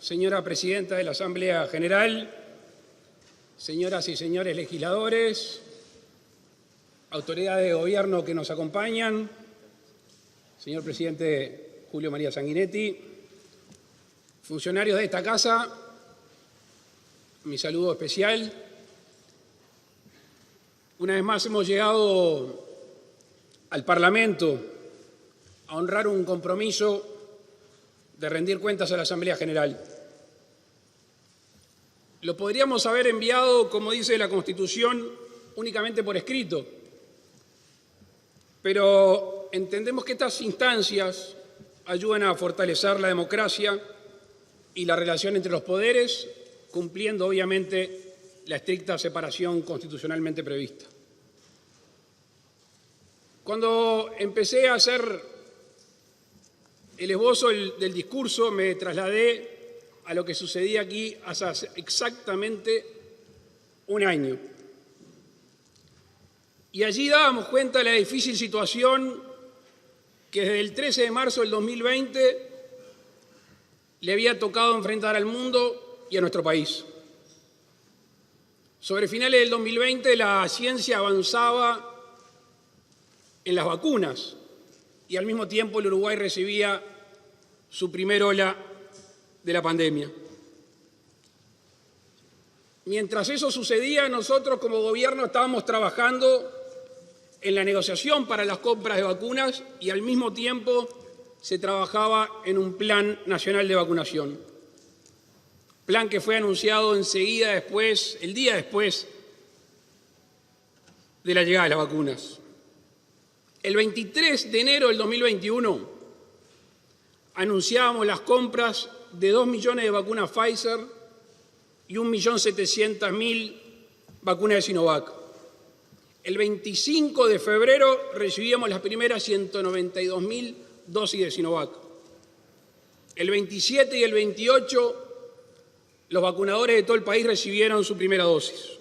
señora presidenta de la Asamblea General, señoras y señores legisladores, autoridades de gobierno que nos acompañan, señor presidente Julio María Sanguinetti, funcionarios de esta casa, mi saludo especial. Una vez más hemos llegado al Parlamento a honrar un compromiso de rendir cuentas a la Asamblea General. Lo podríamos haber enviado, como dice la Constitución, únicamente por escrito, pero entendemos que estas instancias ayudan a fortalecer la democracia y la relación entre los poderes, cumpliendo obviamente la estricta separación constitucionalmente prevista. Cuando empecé a hacer el esbozo del discurso, me trasladé a lo que sucedía aquí hace exactamente un año. Y allí dábamos cuenta de la difícil situación que desde el 13 de marzo del 2020 le había tocado enfrentar al mundo y a nuestro país. Sobre finales del 2020 la ciencia avanzaba en las vacunas y al mismo tiempo el Uruguay recibía su primer ola de la pandemia. Mientras eso sucedía, nosotros como gobierno estábamos trabajando en la negociación para las compras de vacunas y al mismo tiempo se trabajaba en un plan nacional de vacunación. Plan que fue anunciado enseguida después, el día después de la llegada de las vacunas. El 23 de enero del 2021 anunciábamos las compras de 2 millones de vacunas Pfizer y 1.700.000 vacunas de Sinovac. El 25 de febrero recibíamos las primeras 192.000 dosis de Sinovac. El 27 y el 28 los vacunadores de todo el país recibieron su primera dosis.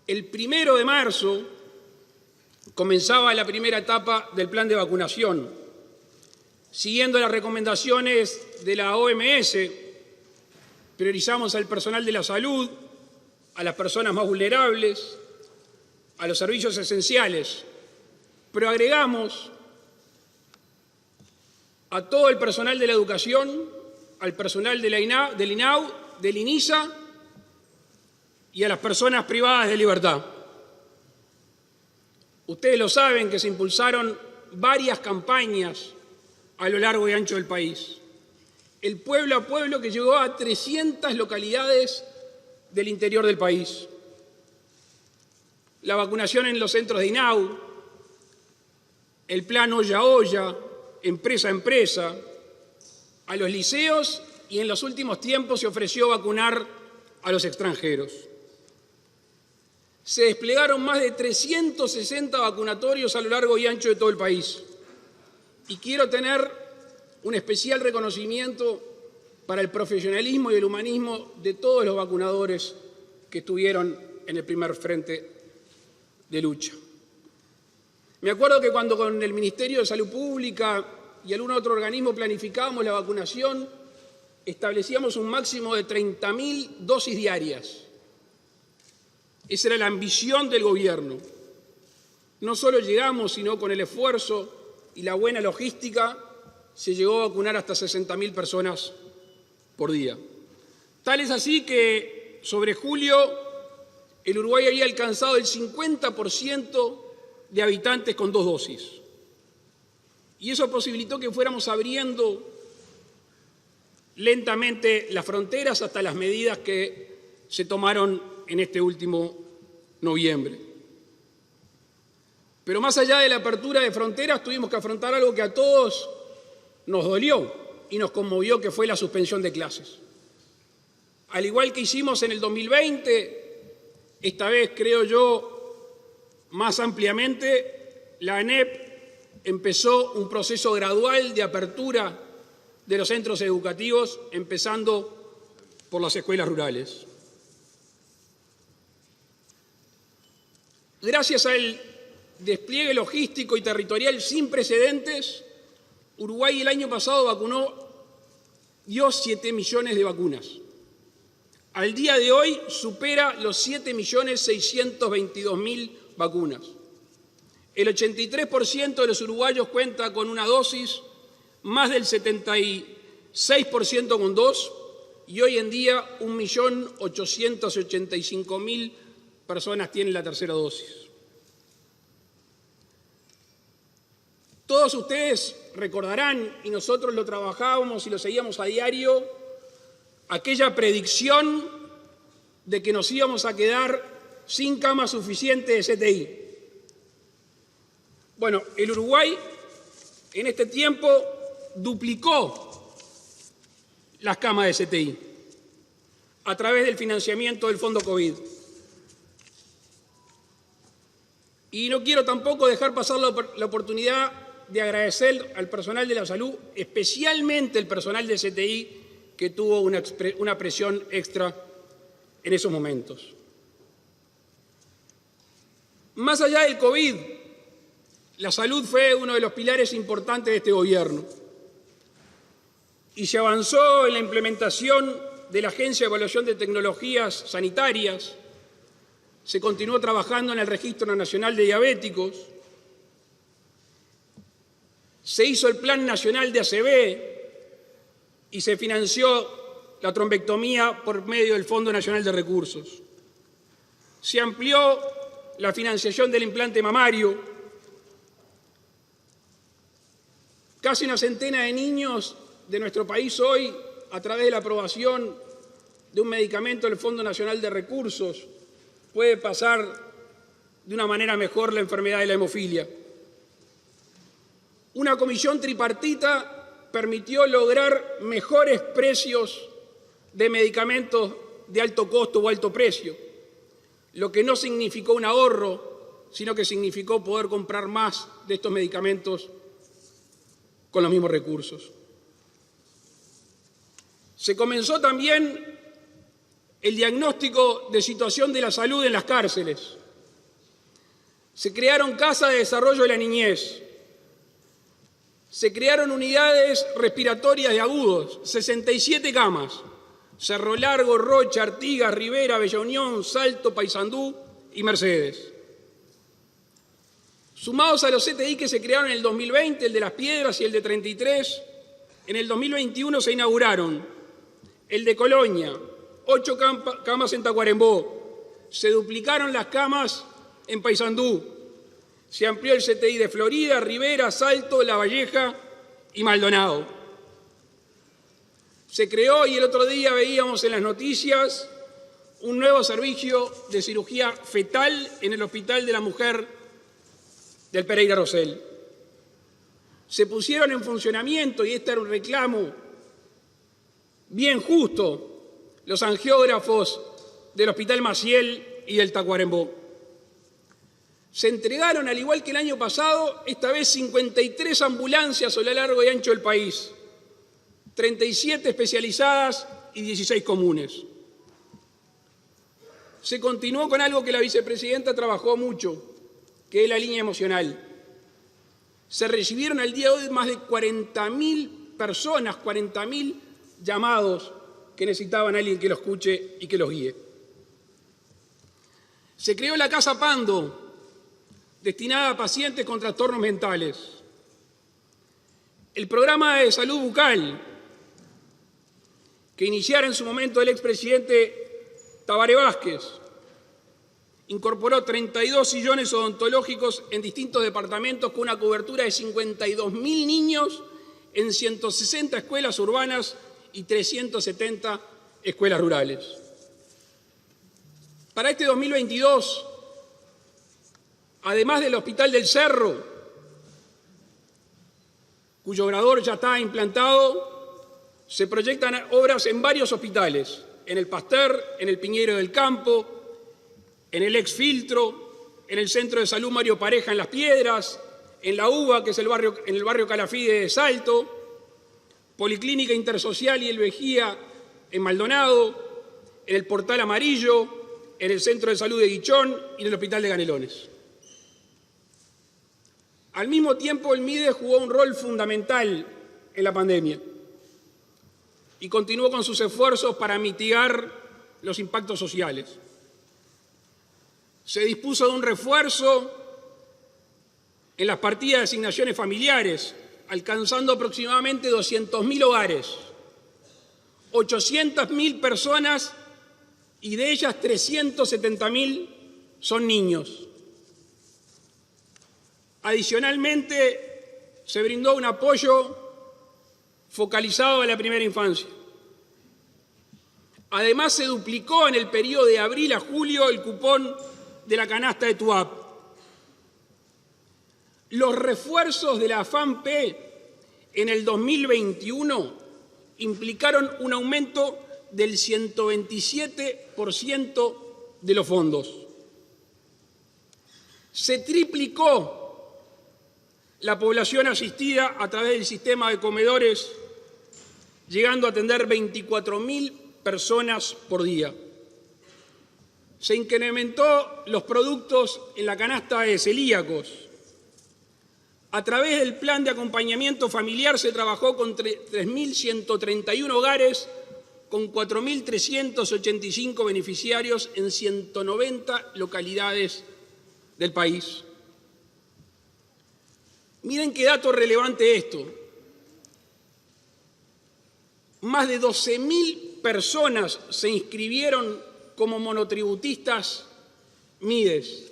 El 1 de marzo comenzaba la primera etapa del plan de vacunación. Siguiendo las recomendaciones de la OMS, priorizamos al personal de la salud, a las personas más vulnerables, a los servicios esenciales, pero agregamos a todo el personal de la educación, al personal del INAU, del INISA y a las personas privadas de libertad. Ustedes lo saben que se impulsaron varias campañas a lo largo y ancho del país. El pueblo a pueblo que llegó a 300 localidades del interior del país. La vacunación en los centros de INAU, el plan olla a olla, empresa a empresa, a los liceos y en los últimos tiempos se ofreció vacunar a los extranjeros. Se desplegaron más de 360 vacunatorios a lo largo y ancho de todo el país. Y quiero tener un especial reconocimiento para el profesionalismo y el humanismo de todos los vacunadores que estuvieron en el primer frente de lucha. Me acuerdo que cuando con el Ministerio de Salud Pública y algún otro organismo planificábamos la vacunación, establecíamos un máximo de 30.000 dosis diarias. Esa era la ambición del gobierno. No solo llegamos, sino con el esfuerzo y la buena logística, se llegó a vacunar hasta 60.000 personas por día. Tal es así que sobre julio el Uruguay había alcanzado el 50% de habitantes con 2 dosis. Y eso posibilitó que fuéramos abriendo lentamente las fronteras hasta las medidas que se tomaron en este último noviembre. Pero más allá de la apertura de fronteras, tuvimos que afrontar algo que a todos nos dolió y nos conmovió, que fue la suspensión de clases. Al igual que hicimos en el 2020, esta vez creo yo más ampliamente, la ANEP empezó un proceso gradual de apertura de los centros educativos, empezando por las escuelas rurales. Gracias al despliegue logístico y territorial sin precedentes, Uruguay el año pasado vacunó dio 7 millones de vacunas. Al día de hoy supera los 7.622.000 vacunas. El 83% de los uruguayos cuenta con una dosis, más del 76% con 2, y hoy en día 1.885.000 personas tienen la tercera dosis. Todos ustedes recordarán, y nosotros lo trabajábamos y lo seguíamos a diario, aquella predicción de que nos íbamos a quedar sin camas suficientes de CTI. Bueno, el Uruguay en este tiempo duplicó las camas de CTI a través del financiamiento del Fondo COVID. Y no quiero tampoco dejar pasar la oportunidad de agradecer al personal de la salud, especialmente el personal de CTI, que tuvo una presión extra en esos momentos. Más allá del COVID, la salud fue uno de los pilares importantes de este gobierno y se avanzó en la implementación de la Agencia de Evaluación de Tecnologías Sanitarias, se continuó trabajando en el Registro Nacional de Diabéticos, se hizo el Plan Nacional de ACV y se financió la trombectomía por medio del Fondo Nacional de Recursos. Se amplió la financiación del implante mamario. Casi una centena de niños de nuestro país hoy, a través de la aprobación de un medicamento del Fondo Nacional de Recursos, puede pasar de una manera mejor la enfermedad de la hemofilia. Una comisión tripartita permitió lograr mejores precios de medicamentos de alto costo o alto precio, lo que no significó un ahorro, sino que significó poder comprar más de estos medicamentos con los mismos recursos. Se comenzó también el diagnóstico de situación de la salud en las cárceles. Se crearon casas de desarrollo de la niñez. Se crearon unidades respiratorias de agudos, 67 camas. Cerro Largo, Rocha, Artigas, Rivera, Bella Unión, Salto, Paysandú y Mercedes. Sumados a los CTI que se crearon en el 2020, el de Las Piedras y el de 33, en el 2021 se inauguraron el de Colonia, 8 camas en Tacuarembó, se duplicaron las camas en Paysandú, se amplió el CTI de Florida, Rivera, Salto, La Valleja y Maldonado. Se creó, y el otro día veíamos en las noticias, un nuevo servicio de cirugía fetal en el Hospital de la Mujer del Pereira Rosell. Se pusieron en funcionamiento, y este era un reclamo bien justo, los angiógrafos del Hospital Maciel y del Tacuarembó. Se entregaron, al igual que el año pasado, esta vez 53 ambulancias a lo largo y ancho del país, 37 especializadas y 16 comunes. Se continuó con algo que la vicepresidenta trabajó mucho, que es la línea emocional. Se recibieron al día de hoy más de 40.000 personas, 40.000 llamados que necesitaban a alguien que los escuche y que los guíe. Se creó la Casa Pando, destinada a pacientes con trastornos mentales. El programa de salud bucal, que iniciara en su momento el expresidente Tabaré Vázquez, incorporó 32 sillones odontológicos en distintos departamentos con una cobertura de 52.000 niños en 160 escuelas urbanas y 370 escuelas rurales. Para este 2022, además del Hospital del Cerro, cuyo obrador ya está implantado, se proyectan obras en varios hospitales, en el Pasteur, en el Piñero del Campo, en el Exfiltro, en el Centro de Salud Mario Pareja en Las Piedras, en la UBA, que es en el barrio Calafide de Salto, Policlínica Intersocial y el Vejía en Maldonado, en el Portal Amarillo, en el Centro de Salud de Guichón y en el Hospital de Canelones. Al mismo tiempo, el MIDES jugó un rol fundamental en la pandemia. y continuó con sus esfuerzos para mitigar los impactos sociales. Se dispuso de un refuerzo en las partidas de asignaciones familiares, alcanzando aproximadamente 200.000 hogares, 800.000 personas y de ellas 370.000 son niños. Adicionalmente, se brindó un apoyo focalizado a la primera infancia. Además, se duplicó en el periodo de abril a julio el cupón de la canasta de TUAP. Los refuerzos de la AFAMP en el 2021 implicaron un aumento del 127% de los fondos. Se triplicó la población asistida a través del sistema de comedores, llegando a atender 24.000 personas por día. Se incrementó los productos en la canasta de celíacos. A través del plan de acompañamiento familiar se trabajó con 3.131 hogares, con 4.385 beneficiarios en 190 localidades del país. Miren qué dato relevante esto. Más de 12.000 personas se inscribieron como monotributistas MIDES.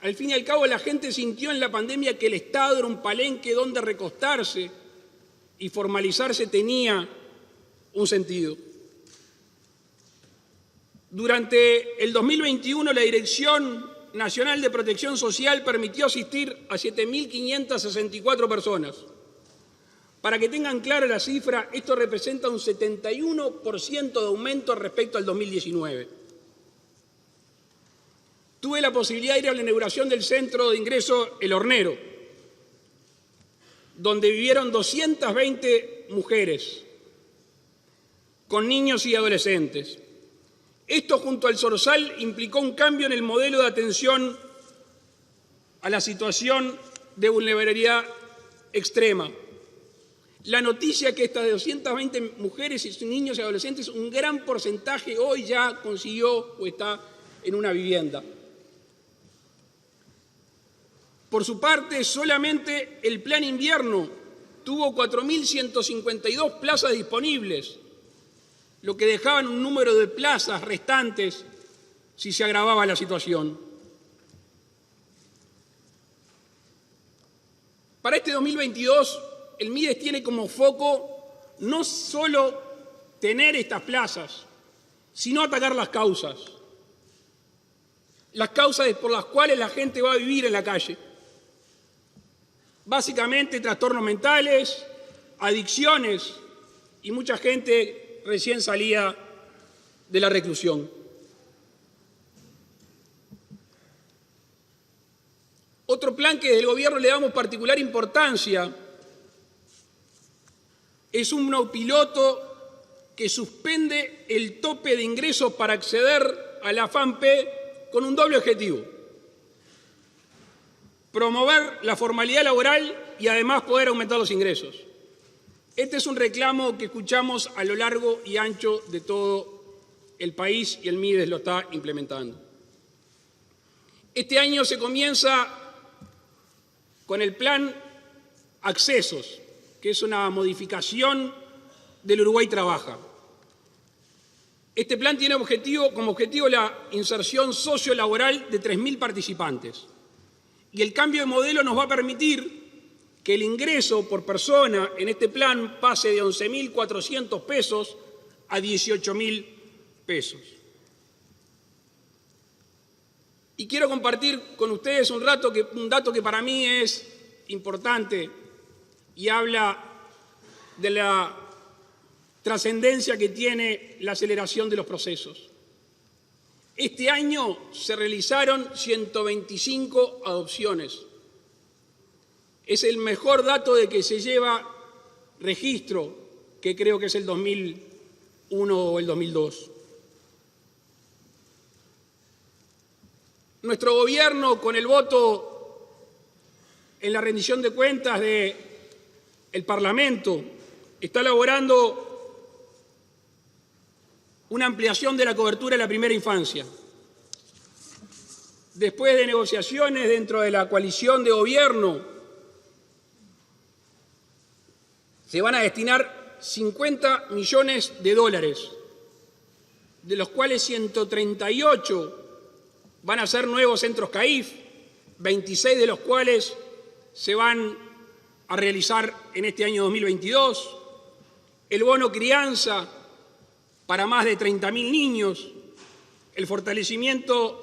Al fin y al cabo, la gente sintió en la pandemia que el Estado era un palenque donde recostarse y formalizarse tenía un sentido. Durante el 2021, la Dirección Nacional de Protección Social permitió asistir a 7.564 personas. Para que tengan clara la cifra, esto representa un 71% de aumento respecto al 2019. Tuve la posibilidad de ir a la inauguración del centro de ingreso El Hornero, donde vivieron 220 mujeres con niños y adolescentes. Esto, junto al Sorsal, implicó un cambio en el modelo de atención a la situación de vulnerabilidad extrema. La noticia que estas 220 mujeres y niños y adolescentes, un gran porcentaje hoy ya consiguió o está en una vivienda. Por su parte, solamente el Plan Invierno tuvo 4.152 plazas disponibles, lo que dejaba un número de plazas restantes si se agravaba la situación. Para este 2022, el MIDES tiene como foco no solo tener estas plazas, sino atacar las causas por las cuales la gente va a vivir en la calle. Básicamente trastornos mentales, adicciones y mucha gente recién salida de la reclusión. Otro plan que desde el Gobierno le damos particular importancia es un piloto que suspende el tope de ingresos para acceder a la AFAMP con un doble objetivo: promover la formalidad laboral y además poder aumentar los ingresos. Este es un reclamo que escuchamos a lo largo y ancho de todo el país y el MIDES lo está implementando. Este año se comienza con el plan Accesos, que es una modificación del Uruguay Trabaja. Este plan tiene como objetivo la inserción sociolaboral de 3.000 participantes. Y el cambio de modelo nos va a permitir que el ingreso por persona en este plan pase de 11.400 pesos a 18.000 pesos. Y quiero compartir con ustedes un dato que para mí es importante y habla de la trascendencia que tiene la aceleración de los procesos. Este año se realizaron 125 adopciones. Es el mejor dato de que se lleva registro, que creo que es el 2001 o el 2002. Nuestro gobierno, con el voto en la rendición de cuentas del Parlamento, está elaborando una ampliación de la cobertura de la primera infancia. Después de negociaciones dentro de la coalición de gobierno, se van a destinar 50 millones de dólares, de los cuales 138 van a ser nuevos centros CAIF, 26 de los cuales se van a realizar en este año 2022, el bono crianza para más de 30.000 niños, el fortalecimiento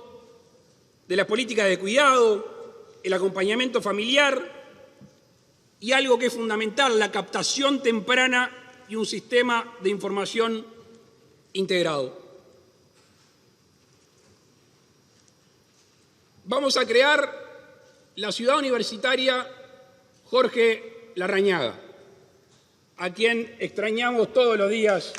de la política de cuidado, el acompañamiento familiar y algo que es fundamental, la captación temprana y un sistema de información integrado. Vamos a crear la ciudad universitaria Jorge Larrañaga, a quien extrañamos todos los días.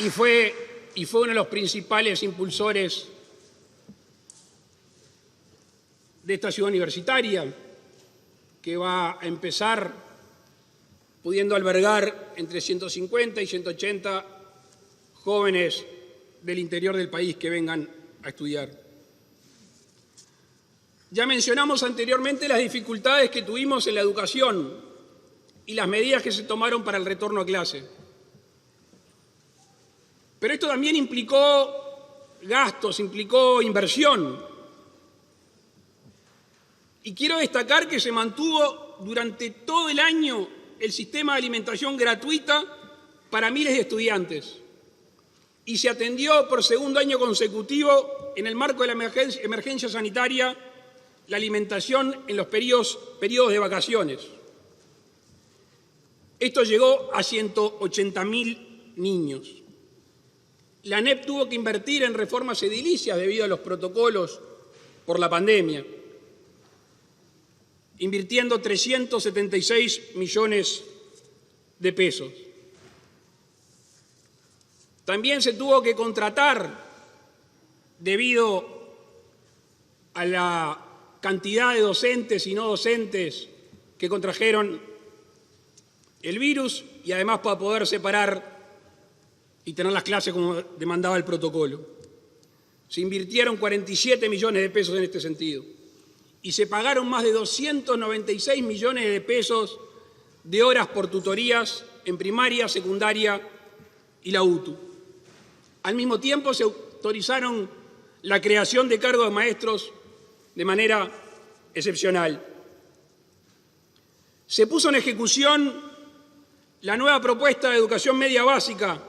Y fue uno de los principales impulsores de esta ciudad universitaria, que va a empezar pudiendo albergar entre 150 y 180 jóvenes del interior del país que vengan a estudiar. Ya mencionamos anteriormente las dificultades que tuvimos en la educación y las medidas que se tomaron para el retorno a clase. Pero esto también implicó gastos, implicó inversión. Y quiero destacar que se mantuvo durante todo el año el sistema de alimentación gratuita para miles de estudiantes. Y se atendió por segundo año consecutivo, en el marco de la emergencia sanitaria, la alimentación en los periodos de vacaciones. Esto llegó a 180.000 niños. La ANEP tuvo que invertir en reformas edilicias debido a los protocolos por la pandemia, invirtiendo 376 millones de pesos. También se tuvo que contratar, debido a la cantidad de docentes y no docentes que contrajeron el virus, y además para poder separar y tener las clases como demandaba el protocolo. Se invirtieron 47 millones de pesos en este sentido y se pagaron más de 296 millones de pesos de horas por tutorías en primaria, secundaria y la UTU. Al mismo tiempo se autorizaron la creación de cargos de maestros de manera excepcional. Se puso en ejecución la nueva propuesta de educación media básica,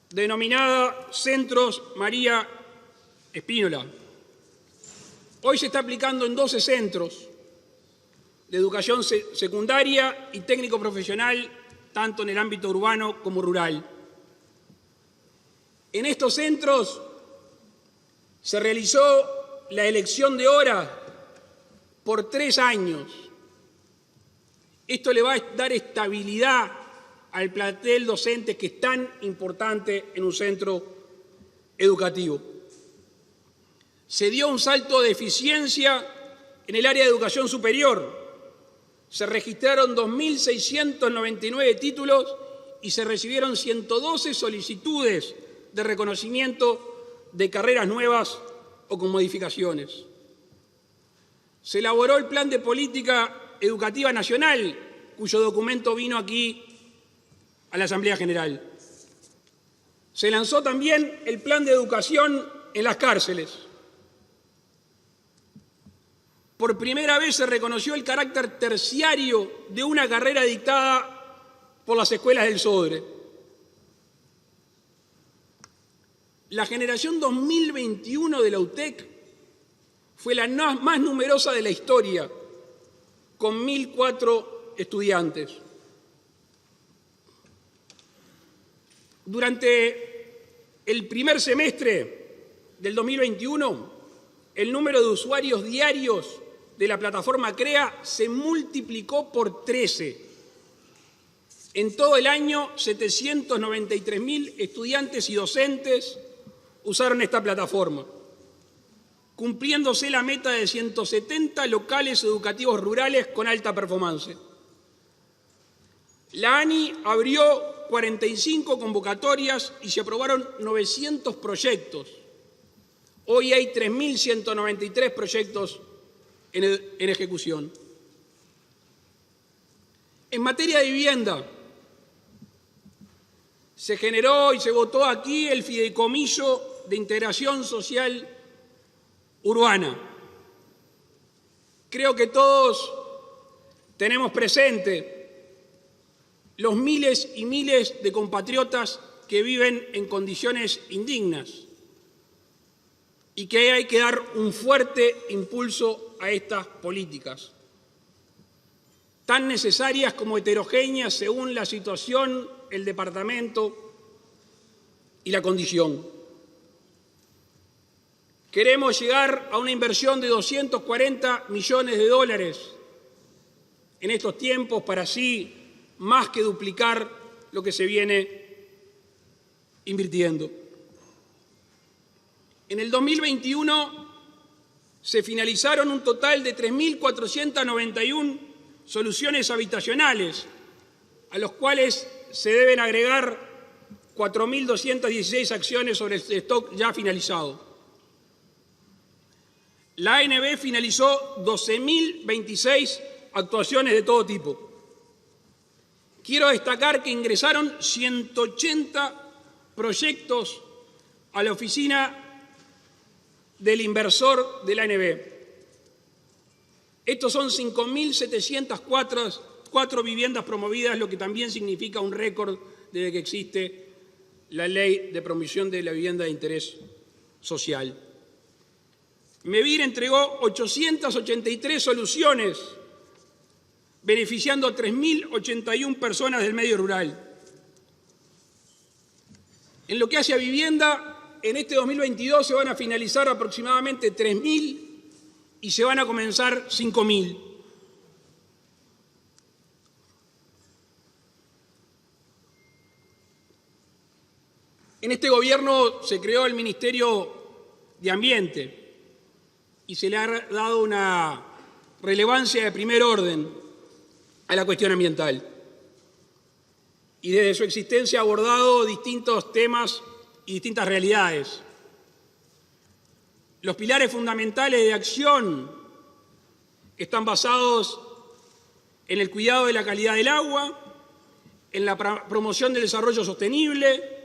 denominada Centros María Espínola. Hoy se está aplicando en 12 centros de educación secundaria y técnico profesional, tanto en el ámbito urbano como rural. En estos centros se realizó la elección de horas por 3 años. Esto le va a dar estabilidad al plantel docente que es tan importante en un centro educativo. Se dio un salto de eficiencia en el área de educación superior. Se registraron 2.699 títulos y se recibieron 112 solicitudes de reconocimiento de carreras nuevas o con modificaciones. Se elaboró el Plan de Política Educativa Nacional, cuyo documento vino aquí a la Asamblea General. Se lanzó también el Plan de Educación en las cárceles. Por primera vez se reconoció el carácter terciario de una carrera dictada por las escuelas del Sodre. La generación 2021 de la UTEC fue la más numerosa de la historia, con 1.004 estudiantes. Durante el primer semestre del 2021, el número de usuarios diarios de la plataforma CREA se multiplicó por 13. En todo el año, 793.000 estudiantes y docentes usaron esta plataforma, cumpliéndose la meta de 170 locales educativos rurales con alta performance. La ANI abrió 45 convocatorias y se aprobaron 900 proyectos. Hoy hay 3.193 proyectos en ejecución. En materia de vivienda, se generó y se votó aquí el Fideicomiso de Integración Social Urbana. Creo que todos tenemos presente los miles y miles de compatriotas que viven en condiciones indignas y que hay que dar un fuerte impulso a estas políticas, tan necesarias como heterogéneas según la situación, el departamento y la condición. Queremos llegar a una inversión de 240 millones de dólares en estos tiempos para así más que duplicar lo que se viene invirtiendo. En el 2021 se finalizaron un total de 3.491 soluciones habitacionales, a los cuales se deben agregar 4.216 acciones sobre el stock ya finalizado. La ANB finalizó 12.026 actuaciones de todo tipo. Quiero destacar que ingresaron 180 proyectos a la oficina del inversor de la ANB. Estos son 5.704 viviendas promovidas, lo que también significa un récord desde que existe la Ley de Promoción de la Vivienda de Interés Social. MEVIR entregó 883 soluciones, beneficiando a 3.081 personas del medio rural. En lo que hace a vivienda, en este 2022 se van a finalizar aproximadamente 3.000 y se van a comenzar 5.000. En este gobierno se creó el Ministerio de Ambiente y se le ha dado una relevancia de primer orden a la cuestión ambiental. Y desde su existencia ha abordado distintos temas y distintas realidades. Los pilares fundamentales de acción están basados en el cuidado de la calidad del agua, en la promoción del desarrollo sostenible,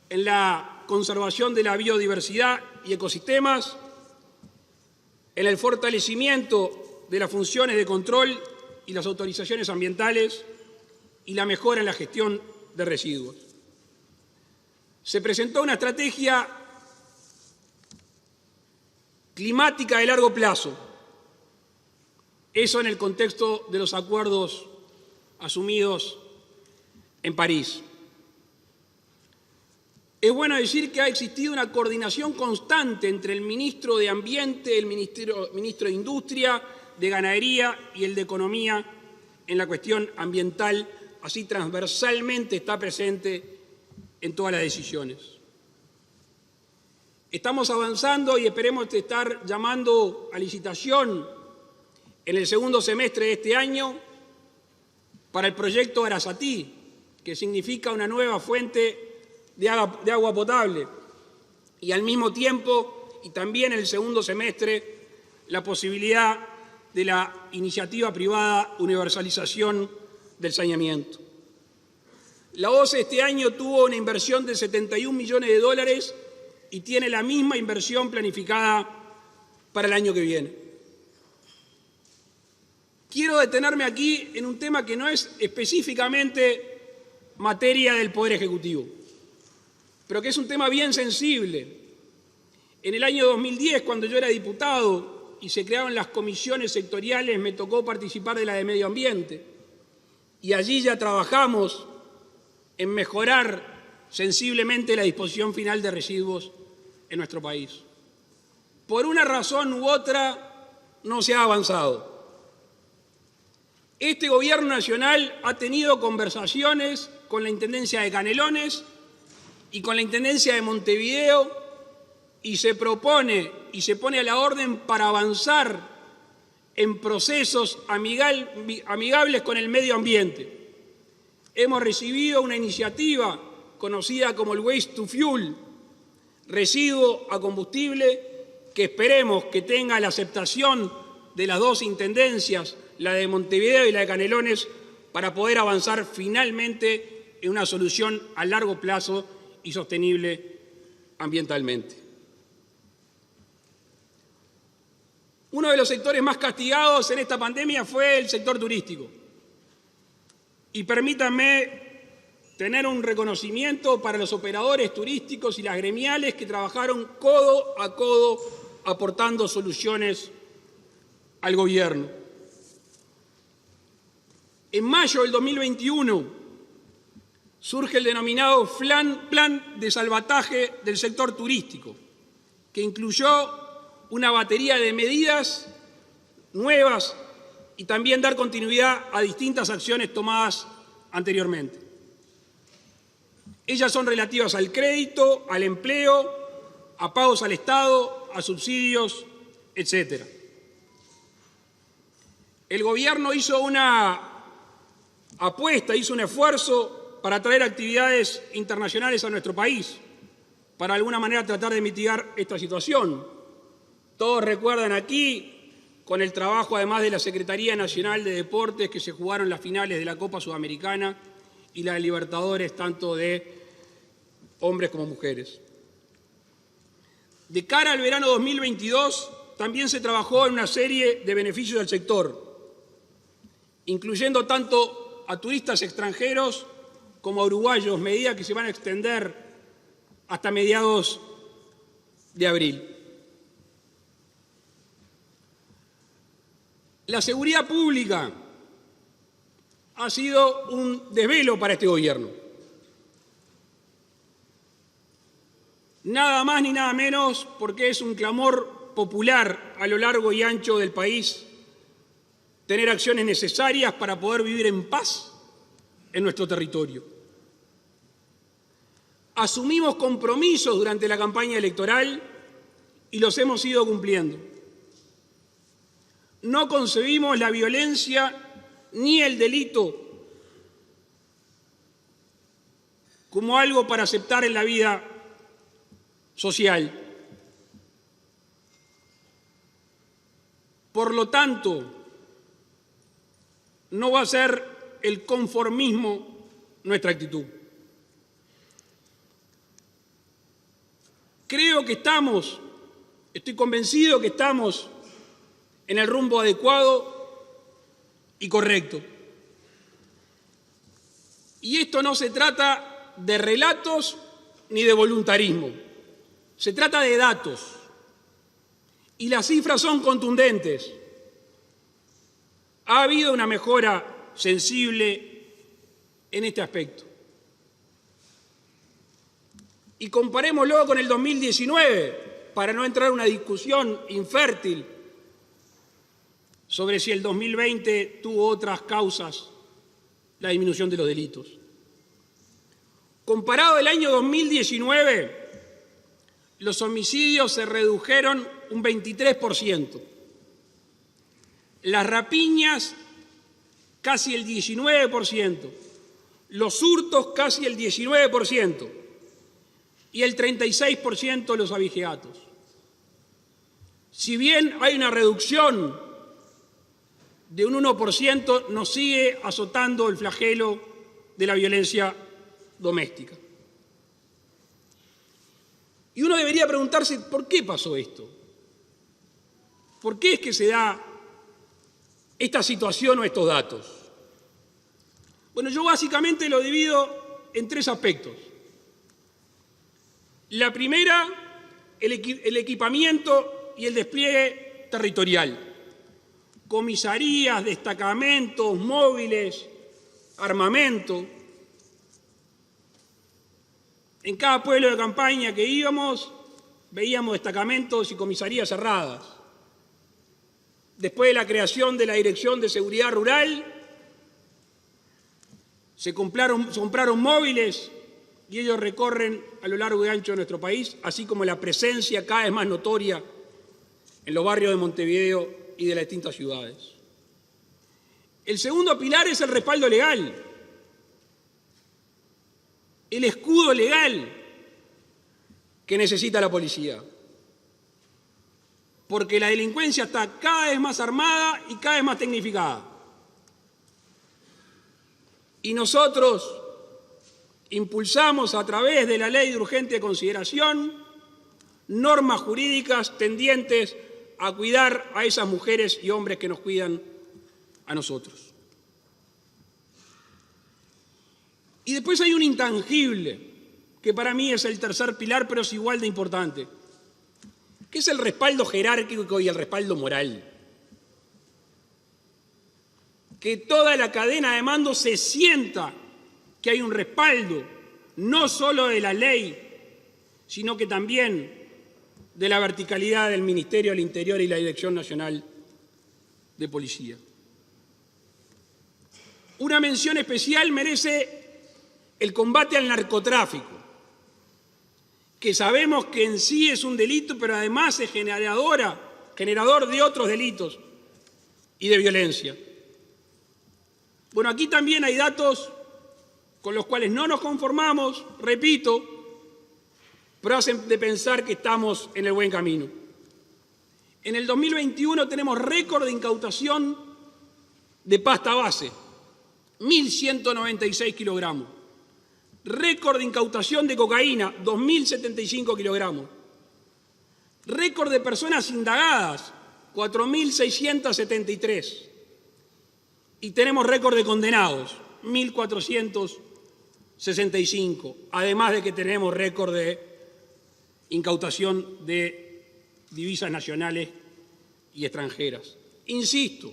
en la conservación de la biodiversidad y ecosistemas, en el fortalecimiento de las funciones de control y las autorizaciones ambientales y la mejora en la gestión de residuos. Se presentó una estrategia climática de largo plazo, eso en el contexto de los acuerdos asumidos en París. Es bueno decir que ha existido una coordinación constante entre el ministro de Ambiente, el ministro de Industria, de Ganadería y el de Economía en la cuestión ambiental, así transversalmente está presente en todas las decisiones. Estamos avanzando y esperemos estar llamando a licitación en el segundo semestre de este año para el proyecto Arasatí, que significa una nueva fuente de agua potable, y al mismo tiempo, y también en el segundo semestre, la posibilidad de la iniciativa privada universalización del saneamiento. La OCE este año tuvo una inversión de 71 millones de dólares y tiene la misma inversión planificada para el año que viene. Quiero detenerme aquí en un tema que no es específicamente materia del Poder Ejecutivo, pero que es un tema bien sensible. En el año 2010, cuando yo era diputado y se crearon las comisiones sectoriales, me tocó participar de la de Medio Ambiente. Y allí ya trabajamos en mejorar sensiblemente la disposición final de residuos en nuestro país. Por una razón u otra no se ha avanzado. Este Gobierno nacional ha tenido conversaciones con la Intendencia de Canelones y con la Intendencia de Montevideo y se propone y se pone a la orden para avanzar en procesos amigables con el medio ambiente. Hemos recibido una iniciativa conocida como el Waste to Fuel, residuo a combustible, que esperemos que tenga la aceptación de las dos intendencias, la de Montevideo y la de Canelones, para poder avanzar finalmente en una solución a largo plazo y sostenible ambientalmente. Uno de los sectores más castigados en esta pandemia fue el sector turístico. Y permítanme tener un reconocimiento para los operadores turísticos y las gremiales que trabajaron codo a codo aportando soluciones al Gobierno. En mayo del 2021 surge el denominado Plan de Salvataje del Sector Turístico, que incluyó una batería de medidas nuevas y también dar continuidad a distintas acciones tomadas anteriormente. Ellas son relativas al crédito, al empleo, a pagos al Estado, a subsidios, etc. El Gobierno hizo una apuesta, hizo un esfuerzo para atraer actividades internacionales a nuestro país, para de alguna manera tratar de mitigar esta situación. Todos recuerdan aquí, con el trabajo además de la Secretaría Nacional de Deportes, que se jugaron las finales de la Copa Sudamericana y la de Libertadores, tanto de hombres como mujeres. De cara al verano 2022, también se trabajó en una serie de beneficios del sector, incluyendo tanto a turistas extranjeros como a uruguayos, medidas que se van a extender hasta mediados de abril. La seguridad pública ha sido un desvelo para este Gobierno. Nada más ni nada menos porque es un clamor popular a lo largo y ancho del país tener acciones necesarias para poder vivir en paz en nuestro territorio. Asumimos compromisos durante la campaña electoral y los hemos ido cumpliendo. No concebimos la violencia ni el delito como algo para aceptar en la vida social. Por lo tanto, no va a ser el conformismo nuestra actitud. Estoy convencido que estamos en el rumbo adecuado y correcto. Y esto no se trata de relatos ni de voluntarismo, se trata de datos. Y las cifras son contundentes. Ha habido una mejora sensible en este aspecto. Y comparémoslo con el 2019, para no entrar en una discusión infértil sobre si el 2020 tuvo otras causas la disminución de los delitos. Comparado al año 2019, los homicidios se redujeron un 23%, las rapiñas casi el 19%, los hurtos casi el 19% y el 36% los abigeatos. Si bien hay una reducción de un 1%, nos sigue azotando el flagelo de la violencia doméstica. Y uno debería preguntarse, ¿por qué pasó esto? ¿Por qué es que se da esta situación o estos datos? Bueno, yo básicamente lo divido en tres aspectos. La primera, el equipamiento y el despliegue territorial. Comisarías, destacamentos, móviles, armamento. En cada pueblo de campaña que íbamos, veíamos destacamentos y comisarías cerradas. Después de la creación de la Dirección de Seguridad Rural, se compraron móviles y ellos recorren a lo largo y ancho de nuestro país, así como la presencia cada vez más notoria en los barrios de Montevideo y de las distintas ciudades. El segundo pilar es el respaldo legal, el escudo legal que necesita la policía, porque la delincuencia está cada vez más armada y cada vez más tecnificada. Y nosotros impulsamos a través de la Ley de Urgente Consideración normas jurídicas tendientes a cuidar a esas mujeres y hombres que nos cuidan a nosotros. Y después hay un intangible, que para mí es el tercer pilar, pero es igual de importante, que es el respaldo jerárquico y el respaldo moral. Que toda la cadena de mando se sienta que hay un respaldo, no solo de la ley, sino que también de la verticalidad del Ministerio del Interior y la Dirección Nacional de Policía. Una mención especial merece el combate al narcotráfico, que sabemos que en sí es un delito, pero además es generador de otros delitos y de violencia. Bueno, aquí también hay datos con los cuales no nos conformamos, repito, pero hacen de pensar que estamos en el buen camino. En el 2021 tenemos récord de incautación de pasta base, 1.196 kilogramos. Récord de incautación de cocaína, 2.075 kilogramos. Récord de personas indagadas, 4.673. Y tenemos récord de condenados, 1.465, además de que tenemos récord de incautación de divisas nacionales y extranjeras. Insisto,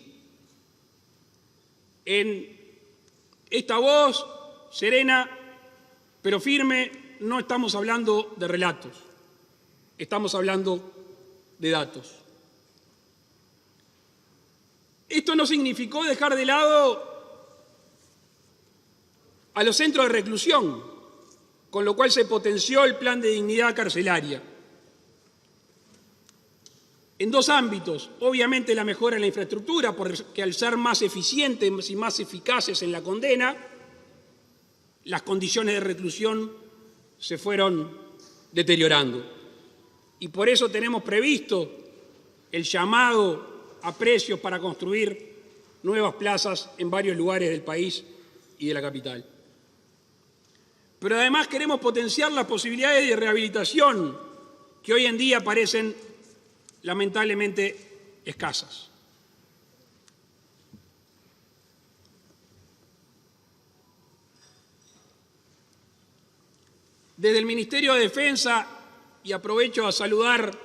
en esta voz serena pero firme no estamos hablando de relatos, estamos hablando de datos. Esto no significó dejar de lado a los centros de reclusión, con lo cual se potenció el plan de dignidad carcelaria. En dos ámbitos, obviamente la mejora en la infraestructura, porque al ser más eficientes y más eficaces en la condena, las condiciones de reclusión se fueron deteriorando. Y por eso tenemos previsto el llamado a precios para construir nuevas plazas en varios lugares del país y de la capital. Pero además queremos potenciar las posibilidades de rehabilitación que hoy en día parecen lamentablemente escasas. Desde el Ministerio de Defensa, y aprovecho a saludar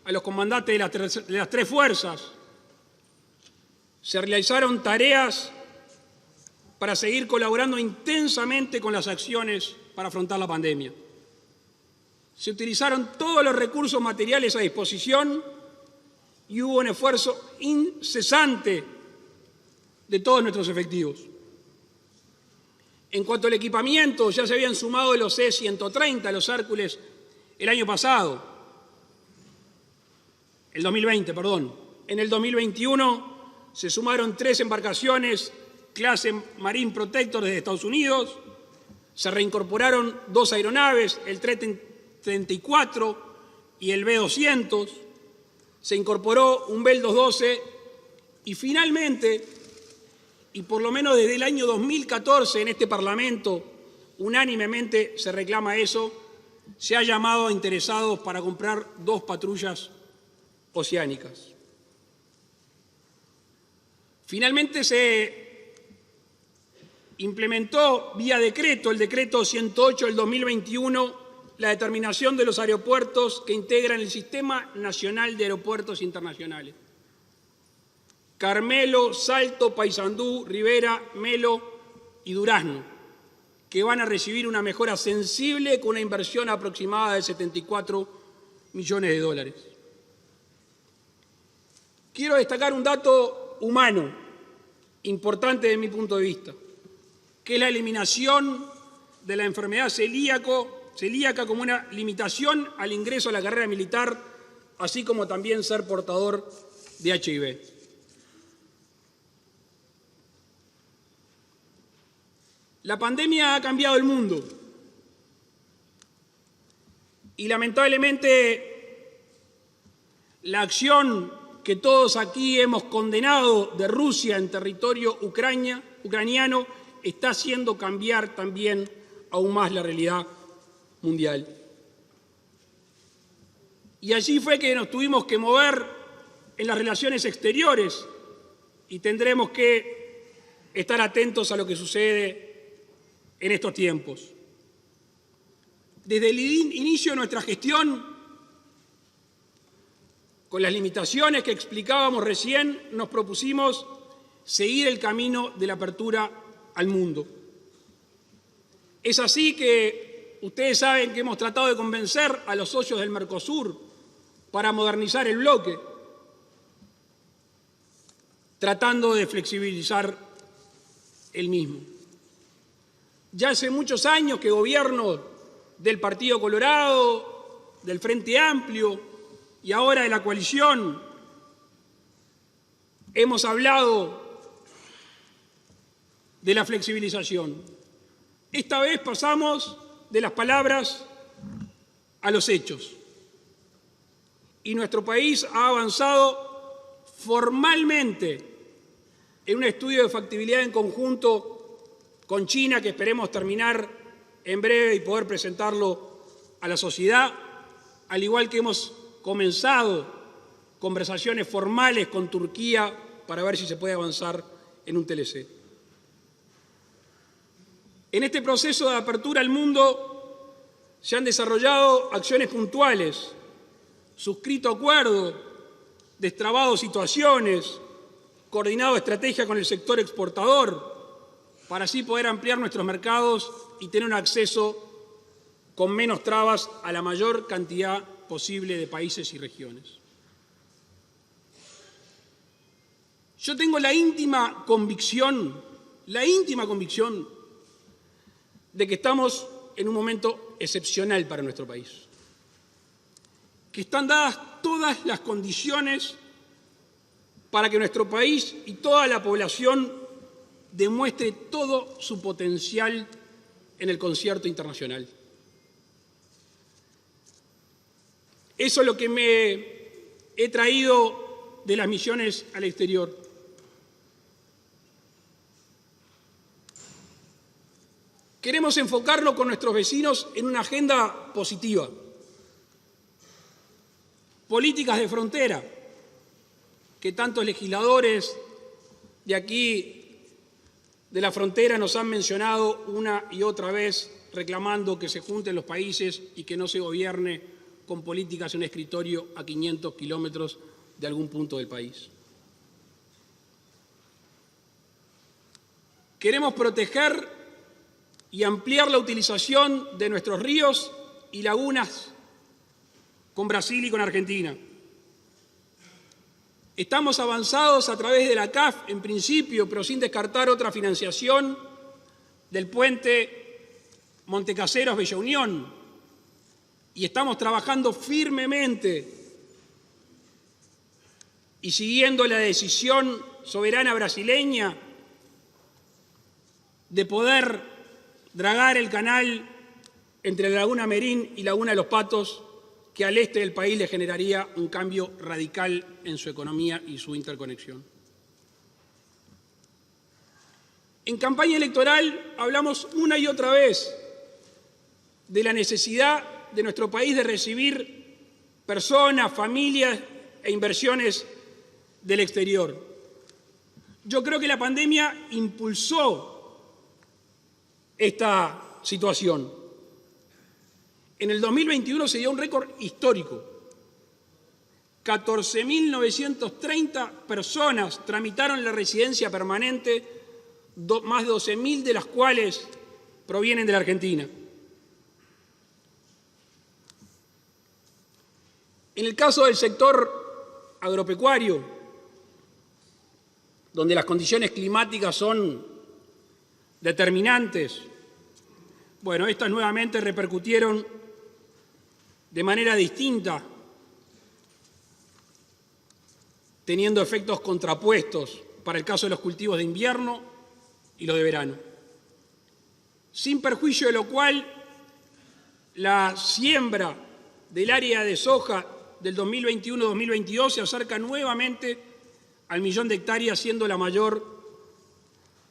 a los comandantes de las tres fuerzas, se realizaron tareas para seguir colaborando intensamente con las acciones para afrontar la pandemia. Se utilizaron todos los recursos materiales a disposición y hubo un esfuerzo incesante de todos nuestros efectivos. En cuanto al equipamiento, ya se habían sumado los C-130, los Hércules, el año pasado, el 2020, perdón. En el 2021 se sumaron 3 embarcaciones clase Marine Protector desde Estados Unidos, se reincorporaron 2 aeronaves, el TRE-34 y el B-200, se incorporó un Bell 212 y finalmente, y por lo menos desde el año 2014 en este Parlamento unánimemente se reclama eso, se ha llamado a interesados para comprar 2 patrullas oceánicas. Finalmente se implementó vía decreto, el decreto 108 del 2021, la determinación de los aeropuertos que integran el Sistema Nacional de Aeropuertos Internacionales. Carmelo, Salto, Paysandú, Rivera, Melo y Durazno, que van a recibir una mejora sensible con una inversión aproximada de 74 millones de dólares. Quiero destacar un dato humano importante desde mi punto de vista, que es la eliminación de la enfermedad celíaca como una limitación al ingreso a la carrera militar, así como también ser portador de HIV. La pandemia ha cambiado el mundo y lamentablemente la acción que todos aquí hemos condenado de Rusia en territorio ucraniano está haciendo cambiar también aún más la realidad mundial. Y allí fue que nos tuvimos que mover en las relaciones exteriores y tendremos que estar atentos a lo que sucede en estos tiempos. Desde el inicio de nuestra gestión, con las limitaciones que explicábamos recién, nos propusimos seguir el camino de la apertura al mundo. Es así que ustedes saben que hemos tratado de convencer a los socios del Mercosur para modernizar el bloque, tratando de flexibilizar el mismo. Ya hace muchos años que gobiernos del Partido Colorado, del Frente Amplio y ahora de la coalición hemos hablado de la flexibilización. Esta vez pasamos de las palabras a los hechos. Y nuestro país ha avanzado formalmente en un estudio de factibilidad en conjunto con China, que esperemos terminar en breve y poder presentarlo a la sociedad, al igual que hemos comenzado conversaciones formales con Turquía para ver si se puede avanzar en un TLC. En este proceso de apertura al mundo se han desarrollado acciones puntuales, suscrito acuerdos, destrabado situaciones, coordinado estrategia con el sector exportador, para así poder ampliar nuestros mercados y tener un acceso con menos trabas a la mayor cantidad posible de países y regiones. Yo tengo la íntima convicción de que estamos en un momento excepcional para nuestro país, que están dadas todas las condiciones para que nuestro país y toda la población demuestre todo su potencial en el concierto internacional. Eso es lo que me he traído de las misiones al exterior. Queremos enfocarlo con nuestros vecinos en una agenda positiva. Políticas de frontera, que tantos legisladores de aquí, de la frontera, nos han mencionado una y otra vez, reclamando que se junten los países y que no se gobierne con políticas en un escritorio a 500 kilómetros de algún punto del país. Queremos proteger y ampliar la utilización de nuestros ríos y lagunas con Brasil y con Argentina. Estamos avanzados a través de la CAF, en principio, pero sin descartar otra financiación del puente Montecaseros-Bella Unión. Y estamos trabajando firmemente y siguiendo la decisión soberana brasileña de poder dragar el canal entre la Laguna Merín y Laguna de los Patos, que al este del país le generaría un cambio radical en su economía y su interconexión. En campaña electoral hablamos una y otra vez de la necesidad de nuestro país de recibir personas, familias e inversiones del exterior. Yo creo que la pandemia impulsó esta situación. En el 2021 se dio un récord histórico. 14.930 personas tramitaron la residencia permanente, más de 12.000 de las cuales provienen de la Argentina. En el caso del sector agropecuario, donde las condiciones climáticas son determinantes, bueno, estas nuevamente repercutieron de manera distinta, teniendo efectos contrapuestos para el caso de los cultivos de invierno y los de verano. Sin perjuicio de lo cual, la siembra del área de soja del 2021-2022 se acerca nuevamente al 1.000.000 de hectáreas, siendo la mayor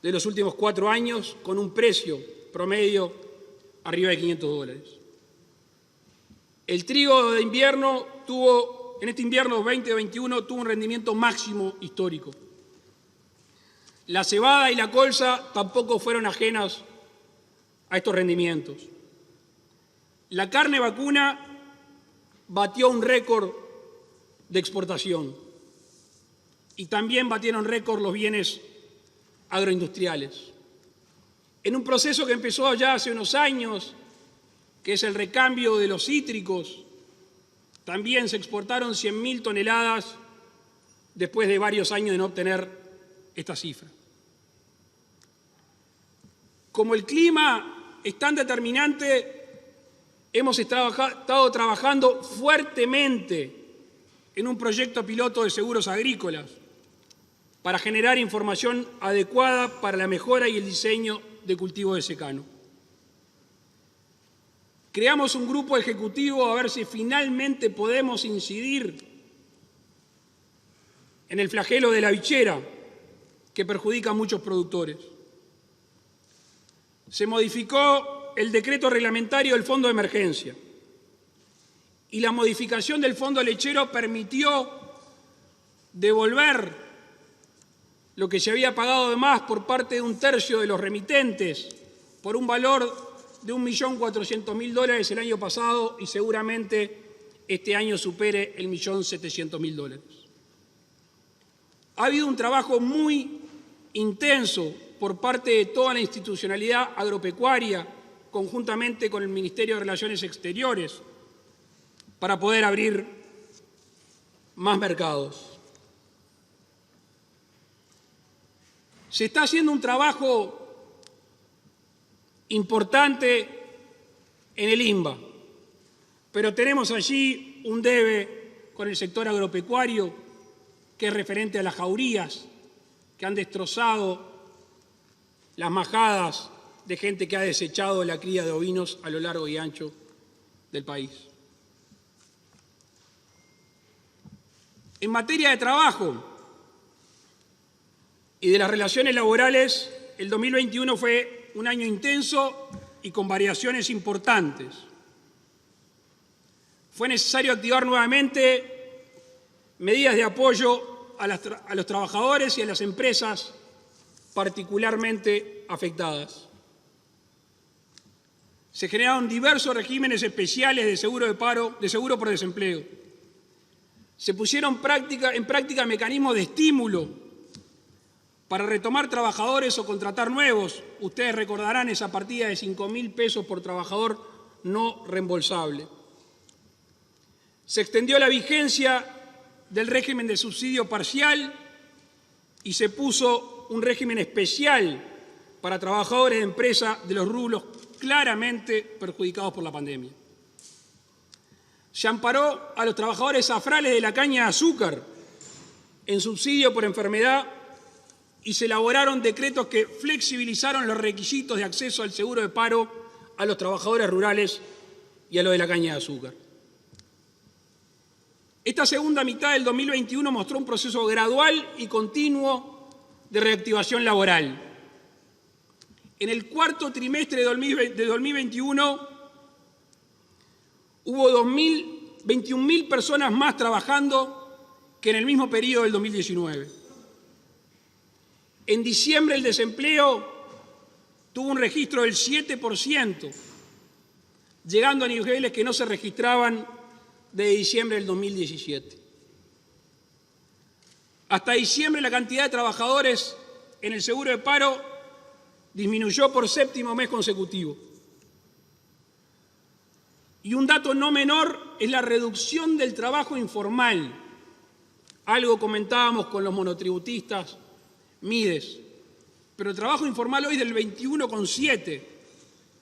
de los últimos 4 años, con un precio promedio arriba de $500. El trigo de invierno en este invierno 2021 tuvo un rendimiento máximo histórico. La cebada y la colza tampoco fueron ajenas a estos rendimientos. La carne vacuna batió un récord de exportación y también batieron récord los bienes agroindustriales. En un proceso que empezó ya hace unos años, que es el recambio de los cítricos, también se exportaron 100.000 toneladas después de varios años de no obtener esta cifra. Como el clima es tan determinante, hemos estado trabajando fuertemente en un proyecto piloto de seguros agrícolas para generar información adecuada para la mejora y el diseño de cultivos de secano. Creamos un grupo ejecutivo a ver si finalmente podemos incidir en el flagelo de la bichera, que perjudica a muchos productores. Se modificó el decreto reglamentario del Fondo de Emergencia y la modificación del Fondo Lechero permitió devolver lo que se había pagado de más por parte de 1/3 de los remitentes por un valor de $1.400.000 el año pasado y seguramente este año supere el $1.700.000. Ha habido un trabajo muy intenso por parte de toda la institucionalidad agropecuaria, conjuntamente con el Ministerio de Relaciones Exteriores, para poder abrir más mercados. Se está haciendo un trabajo importante en el INBA, pero tenemos allí un debe con el sector agropecuario que es referente a las jaurías que han destrozado las majadas de gente que ha desechado la cría de ovinos a lo largo y ancho del país. En materia de trabajo y de las relaciones laborales, el 2021 fue un año intenso y con variaciones importantes. Fue necesario activar nuevamente medidas de apoyo a los trabajadores y a las empresas particularmente afectadas. Se generaron diversos regímenes especiales de seguro de paro, de seguro por desempleo. Se pusieron en práctica mecanismos de estímulo para retomar trabajadores o contratar nuevos. Ustedes recordarán esa partida de $5.000 por trabajador no reembolsable. Se extendió la vigencia del régimen de subsidio parcial y se puso un régimen especial para trabajadores de empresa de los rubros claramente perjudicados por la pandemia. Se amparó a los trabajadores zafrales de la caña de azúcar en subsidio por enfermedad y se elaboraron decretos que flexibilizaron los requisitos de acceso al seguro de paro a los trabajadores rurales y a los de la caña de azúcar. Esta segunda mitad del 2021 mostró un proceso gradual y continuo de reactivación laboral. En el cuarto trimestre de 2021 hubo 21.000 personas más trabajando que en el mismo periodo del 2019. En diciembre el desempleo tuvo un registro del 7%, llegando a niveles que no se registraban desde diciembre del 2017. Hasta diciembre la cantidad de trabajadores en el seguro de paro disminuyó por séptimo mes consecutivo. Y un dato no menor es la reducción del trabajo informal. Algo comentábamos con los monotributistas, Mides, pero el trabajo informal hoy es del 21,7%,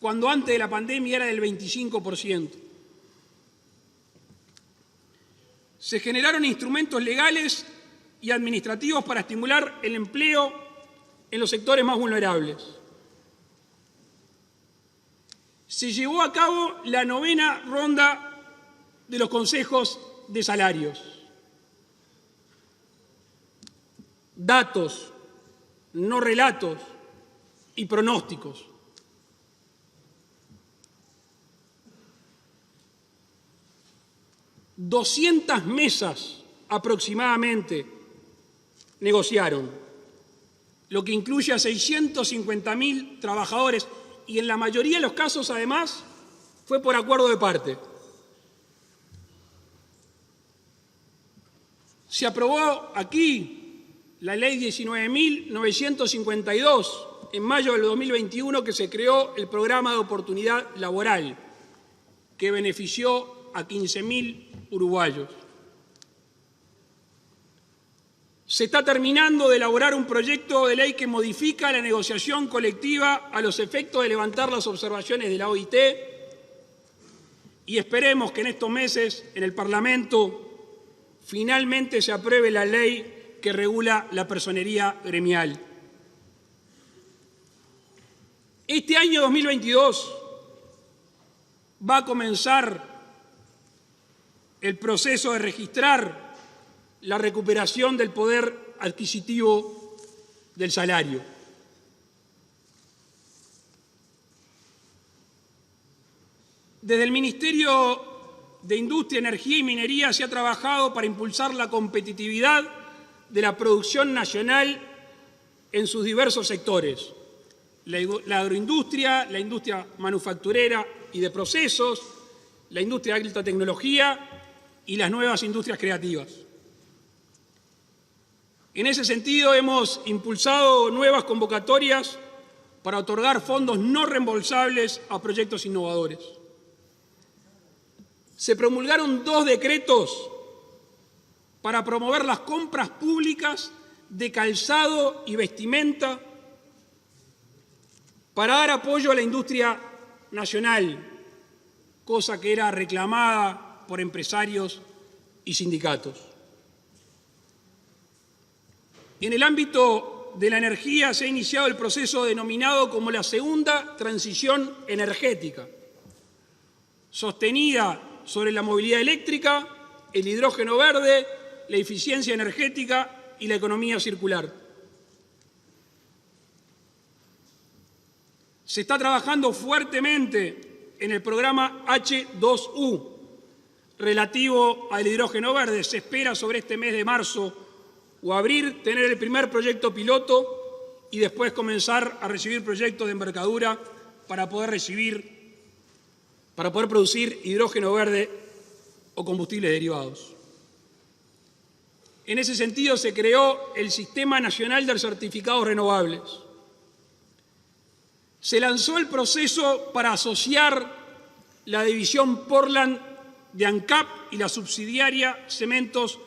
cuando antes de la pandemia era del 25%. Se generaron instrumentos legales y administrativos para estimular el empleo en los sectores más vulnerables. Se llevó a cabo la 9ª ronda de los consejos de salarios. Datos, no relatos y pronósticos. $200 mesas aproximadamente negociaron, lo que incluye a 650.000 trabajadores y en la mayoría de los casos, además, fue por acuerdo de parte. Se aprobó aquí la Ley 19.952 en mayo del 2021, que se creó el Programa de Oportunidad Laboral, que benefició a 15.000 uruguayos. Se está terminando de elaborar un proyecto de ley que modifica la negociación colectiva a los efectos de levantar las observaciones de la OIT y esperemos que en estos meses en el Parlamento finalmente se apruebe la ley que regula la personería gremial. Este año 2022 va a comenzar el proceso de registrar la recuperación del poder adquisitivo del salario. Desde el Ministerio de Industria, Energía y Minería se ha trabajado para impulsar la competitividad de la producción nacional en sus diversos sectores: la agroindustria, la industria manufacturera y de procesos, la industria de alta tecnología y las nuevas industrias creativas. En ese sentido, hemos impulsado nuevas convocatorias para otorgar fondos no reembolsables a proyectos innovadores. Se promulgaron 2 decretos para promover las compras públicas de calzado y vestimenta para dar apoyo a la industria nacional, cosa que era reclamada por empresarios y sindicatos. En el ámbito de la energía se ha iniciado el proceso denominado como la segunda transición energética, sostenida sobre la movilidad eléctrica, el hidrógeno verde, la eficiencia energética y la economía circular. Se está trabajando fuertemente en el programa H2U relativo al hidrógeno verde. Se espera sobre este mes de marzo o abril tener el primer proyecto piloto y después comenzar a recibir proyectos de envergadura para poder producir hidrógeno verde o combustibles derivados. En ese sentido se creó el Sistema Nacional de Certificados Renovables. Se lanzó el proceso para asociar la división Portland de ANCAP y la subsidiaria Cementos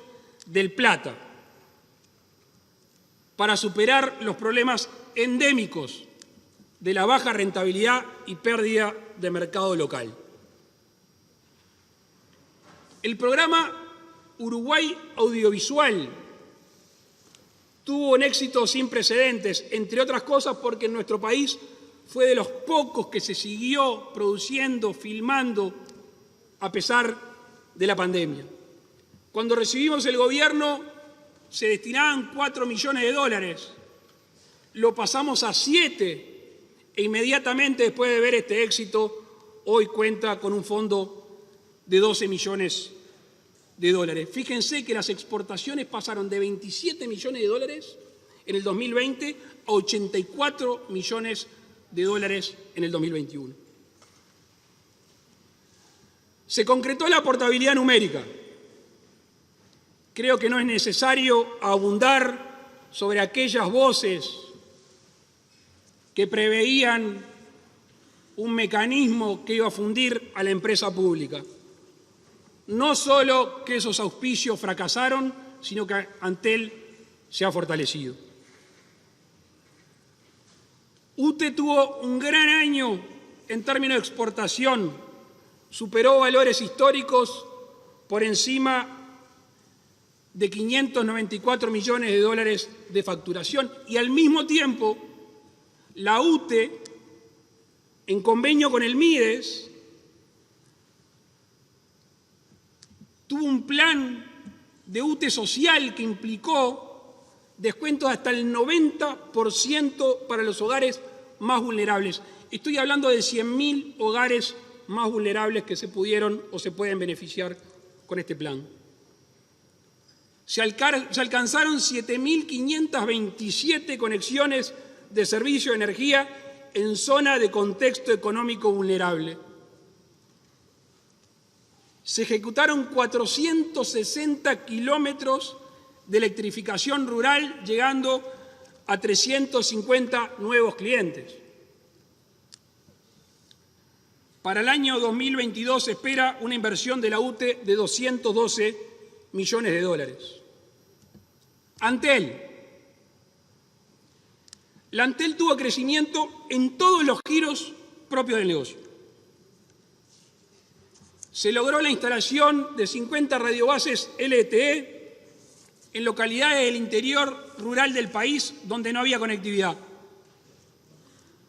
del Plata para superar los problemas endémicos de la baja rentabilidad y pérdida de mercado local. El programa Uruguay Audiovisual tuvo un éxito sin precedentes, entre otras cosas porque en nuestro país fue de los pocos que se siguió produciendo, filmando, a pesar de la pandemia. Cuando recibimos el gobierno se destinaban $4 millones, lo pasamos a 7 e inmediatamente después de ver este éxito, hoy cuenta con un fondo de $12 millones. Fíjense que las exportaciones pasaron de $27 millones en el 2020 a $84 millones en el 2021. Se concretó la portabilidad numérica. Creo que no es necesario abundar sobre aquellas voces que preveían un mecanismo que iba a fundir a la empresa pública. No solo que esos auspicios fracasaron, sino que Antel se ha fortalecido. UTE tuvo un gran año en términos de exportación, superó valores históricos por encima de 594 millones de dólares de facturación y al mismo tiempo la UTE, en convenio con el MIDES, tuvo un plan de UTE social que implicó descuentos hasta el 90% para los hogares más vulnerables. Estoy hablando de 100.000 hogares más vulnerables que se pudieron o se pueden beneficiar con este plan. Se alcanzaron 7.527 conexiones de servicio de energía en zona de contexto económico vulnerable. Se ejecutaron 460 kilómetros de electrificación rural, llegando a 350 nuevos clientes. Para el año 2022 se espera una inversión de la UTE de 212 millones de dólares. Antel. La Antel tuvo crecimiento en todos los giros propios del negocio. Se logró la instalación de 50 radiobases LTE en localidades del interior rural del país donde no había conectividad.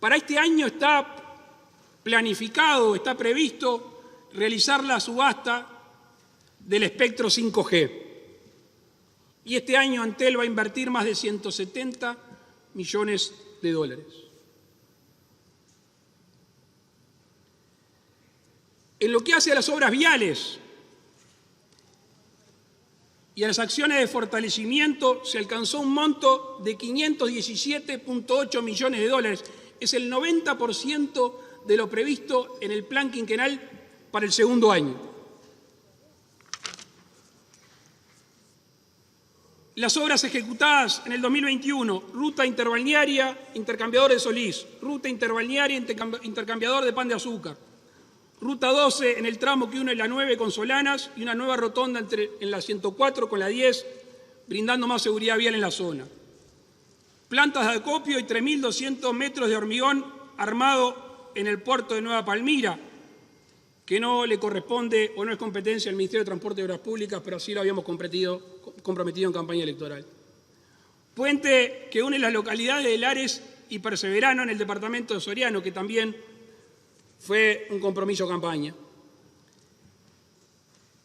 Para este año está planificado, está previsto realizar la subasta del espectro 5G. Y este año Antel va a invertir más de 170 millones de dólares. En lo que hace a las obras viales y a las acciones de fortalecimiento, se alcanzó un monto de 517,8 millones de dólares. Es el 90% de lo previsto en el plan quinquenal para el segundo año. Las obras ejecutadas en el 2021, ruta interbalnearia, intercambiador de Solís, ruta interbalnearia, intercambiador de Pan de Azúcar, ruta 12 en el tramo que une la 9 con Solanas y una nueva rotonda en la 104 con la 10, brindando más seguridad vial en la zona. Plantas de acopio y 3.200 metros de hormigón armado en el puerto de Nueva Palmira, que no le corresponde o no es competencia del Ministerio de Transporte y Obras Públicas, pero sí lo habíamos comprometido en campaña electoral. Puente que une las localidades de Lares y Perseverano en el departamento de Soriano, que también fue un compromiso de campaña.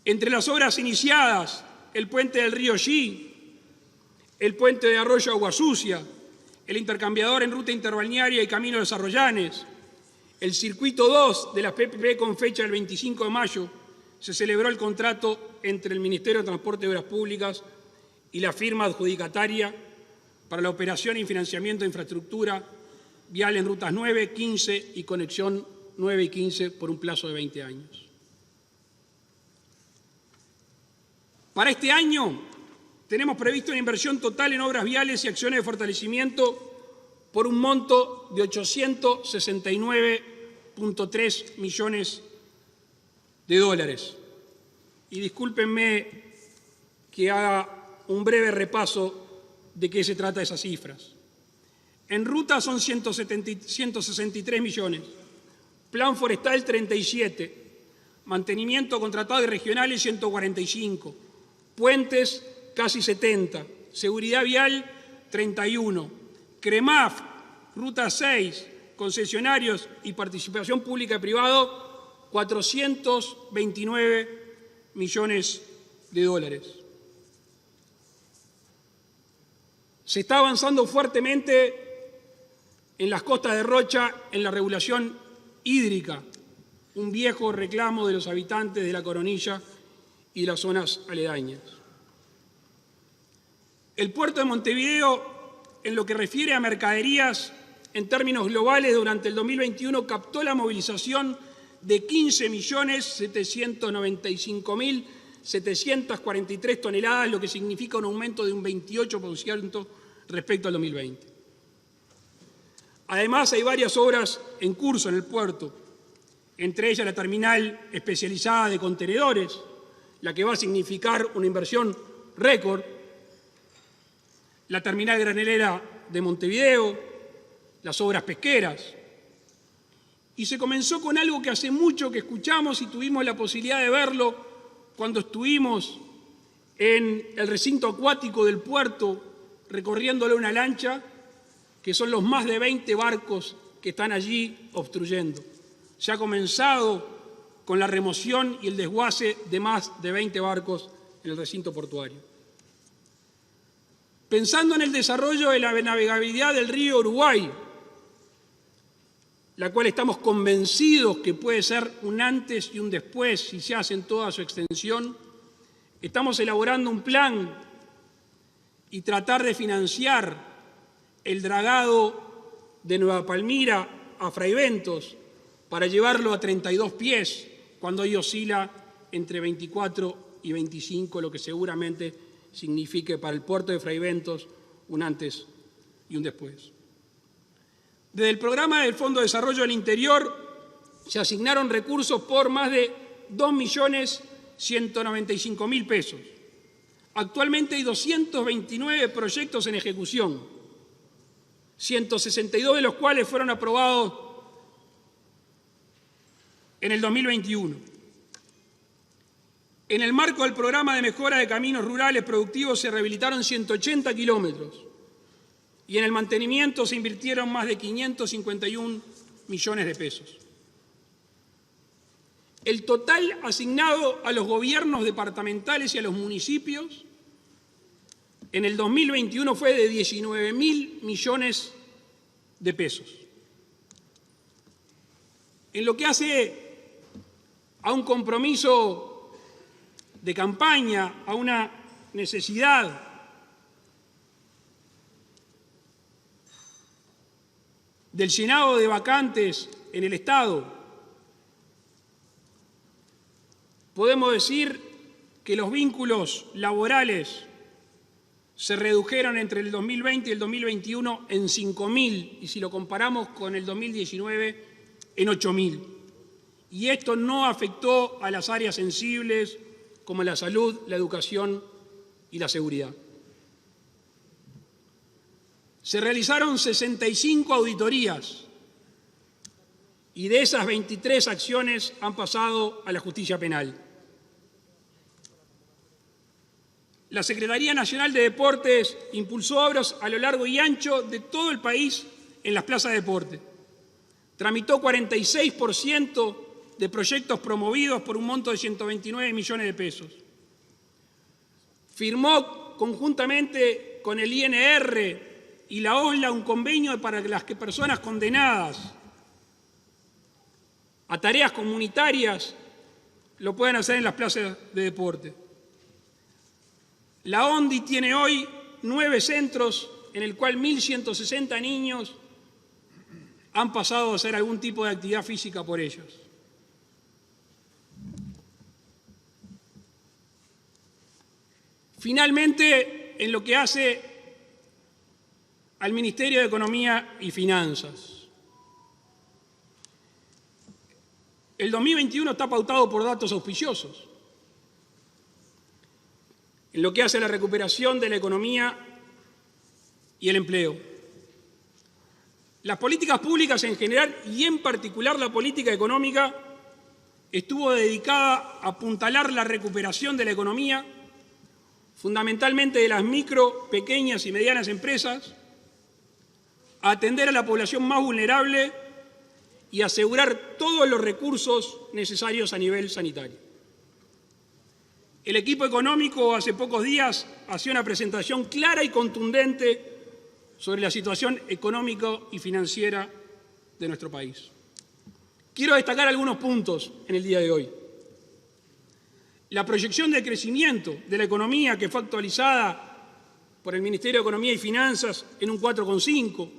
Entre las obras iniciadas, el puente del río Xí, el puente de Arroyo Agua Sucia, el intercambiador en ruta interbalnearia y camino de los Arroyanes, el circuito 2 de la PPP con fecha del 25 de mayo, se celebró el contrato entre el Ministerio de Transporte y Obras Públicas y la firma adjudicataria para la operación y financiamiento de infraestructura vial en rutas 9, 15 y conexión 9 y 15 por un plazo de 20 años. Para este año tenemos previsto una inversión total en obras viales y acciones de fortalecimiento por un monto de 869,3 millones de dólares. Y discúlpenme que haga un breve repaso de qué se trata esas cifras. En ruta son 163 millones, plan forestal 37, mantenimiento contratado y regionales 145, puentes casi 70, seguridad vial 31, CREMAF, ruta 6, concesionarios y participación pública y privado 429 millones de dólares. Se está avanzando fuertemente en las costas de Rocha en la regulación hídrica, un viejo reclamo de los habitantes de La Coronilla y las zonas aledañas. El puerto de Montevideo, en lo que refiere a mercaderías en términos globales, durante el 2021 captó la movilización de 15.795.743 toneladas, lo que significa un aumento de un 28% respecto al 2020. Además, hay varias obras en curso en el puerto, entre ellas la terminal especializada de contenedores, la que va a significar una inversión récord, la terminal granelera de Montevideo, las obras pesqueras. Y se comenzó con algo que hace mucho que escuchamos y tuvimos la posibilidad de verlo cuando estuvimos en el recinto acuático del puerto recorriéndole una lancha, que son los más de 20 barcos que están allí obstruyendo. Se ha comenzado con la remoción y el desguace de más de 20 barcos en el recinto portuario. Pensando en el desarrollo de la navegabilidad del río Uruguay, la cual estamos convencidos que puede ser un antes y un después si se hace en toda su extensión, estamos elaborando un plan y tratar de financiar el dragado de Nueva Palmira a Fraiventos para llevarlo a 32 pies, cuando hoy oscila entre 24 y 25, lo que seguramente signifique para el puerto de Fraiventos un antes y un después. Desde el programa del Fondo de Desarrollo del Interior se asignaron recursos por más de 2.195.000 pesos. Actualmente hay 229 proyectos en ejecución, 162 de los cuales fueron aprobados en el 2021. En el marco del programa de mejora de caminos rurales productivos se rehabilitaron 180 kilómetros y en el mantenimiento se invirtieron más de 551 millones de pesos. El total asignado a los gobiernos departamentales y a los municipios en el 2021 fue de 19.000 millones de pesos. En lo que hace a un compromiso de campaña, a una necesidad del llenado de vacantes en el Estado, podemos decir que los vínculos laborales se redujeron entre el 2020 y el 2021 en 5.000, y si lo comparamos con el 2019, en 8.000. Y esto no afectó a las áreas sensibles como la salud, la educación y la seguridad. Se realizaron 65 auditorías y de esas 23 acciones han pasado a la justicia penal. La Secretaría Nacional de Deportes impulsó obras a lo largo y ancho de todo el país en las plazas de deporte. Tramitó 46% de proyectos promovidos por un monto de 129 millones de pesos. Firmó conjuntamente con el INR y la OSLA un convenio para que las personas condenadas a tareas comunitarias lo puedan hacer en las plazas de deporte. La ONDI tiene hoy 9 centros en el cual 1.160 niños han pasado a hacer algún tipo de actividad física por ellos. Finalmente, en lo que hace al Ministerio de Economía y Finanzas, el 2021 está pautado por datos auspiciosos. En lo que hace a la recuperación de la economía y el empleo. Las políticas públicas en general y en particular la política económica estuvo dedicada a apuntalar la recuperación de la economía, fundamentalmente de las micro, pequeñas y medianas empresas, a atender a la población más vulnerable y asegurar todos los recursos necesarios a nivel sanitario. El equipo económico hace pocos días hacía una presentación clara y contundente sobre la situación económica y financiera de nuestro país. Quiero destacar algunos puntos en el día de hoy. La proyección de crecimiento de la economía, que fue actualizada por el Ministerio de Economía y Finanzas en un 4,5%.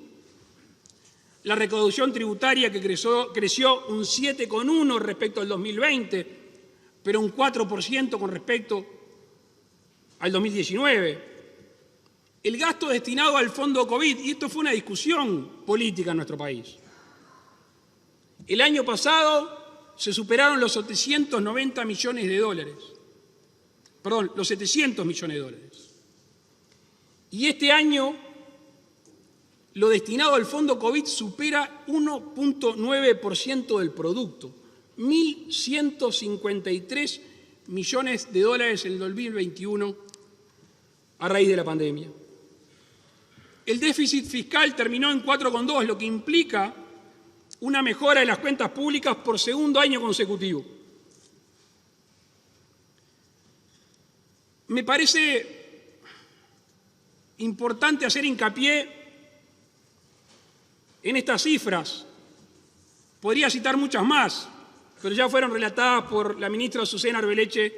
La recaudación tributaria que creció un 7,1% respecto al 2020, pero un 4% con respecto al 2019. el gasto destinado al fondo COVID, y esto fue una discusión política en nuestro país. El año pasado se superaron los 790 millones de dólares. Perdón, los 700 millones de dólares. Y este año lo destinado al fondo COVID supera 1.9% del producto, 1.153 millones de dólares en el 2021 a raíz de la pandemia. El déficit fiscal terminó en 4,2, lo que implica una mejora de las cuentas públicas por segundo año consecutivo. Me parece importante hacer hincapié en estas cifras. Podría citar muchas más, pero ya fueron relatadas por la ministra Susana Arbeleche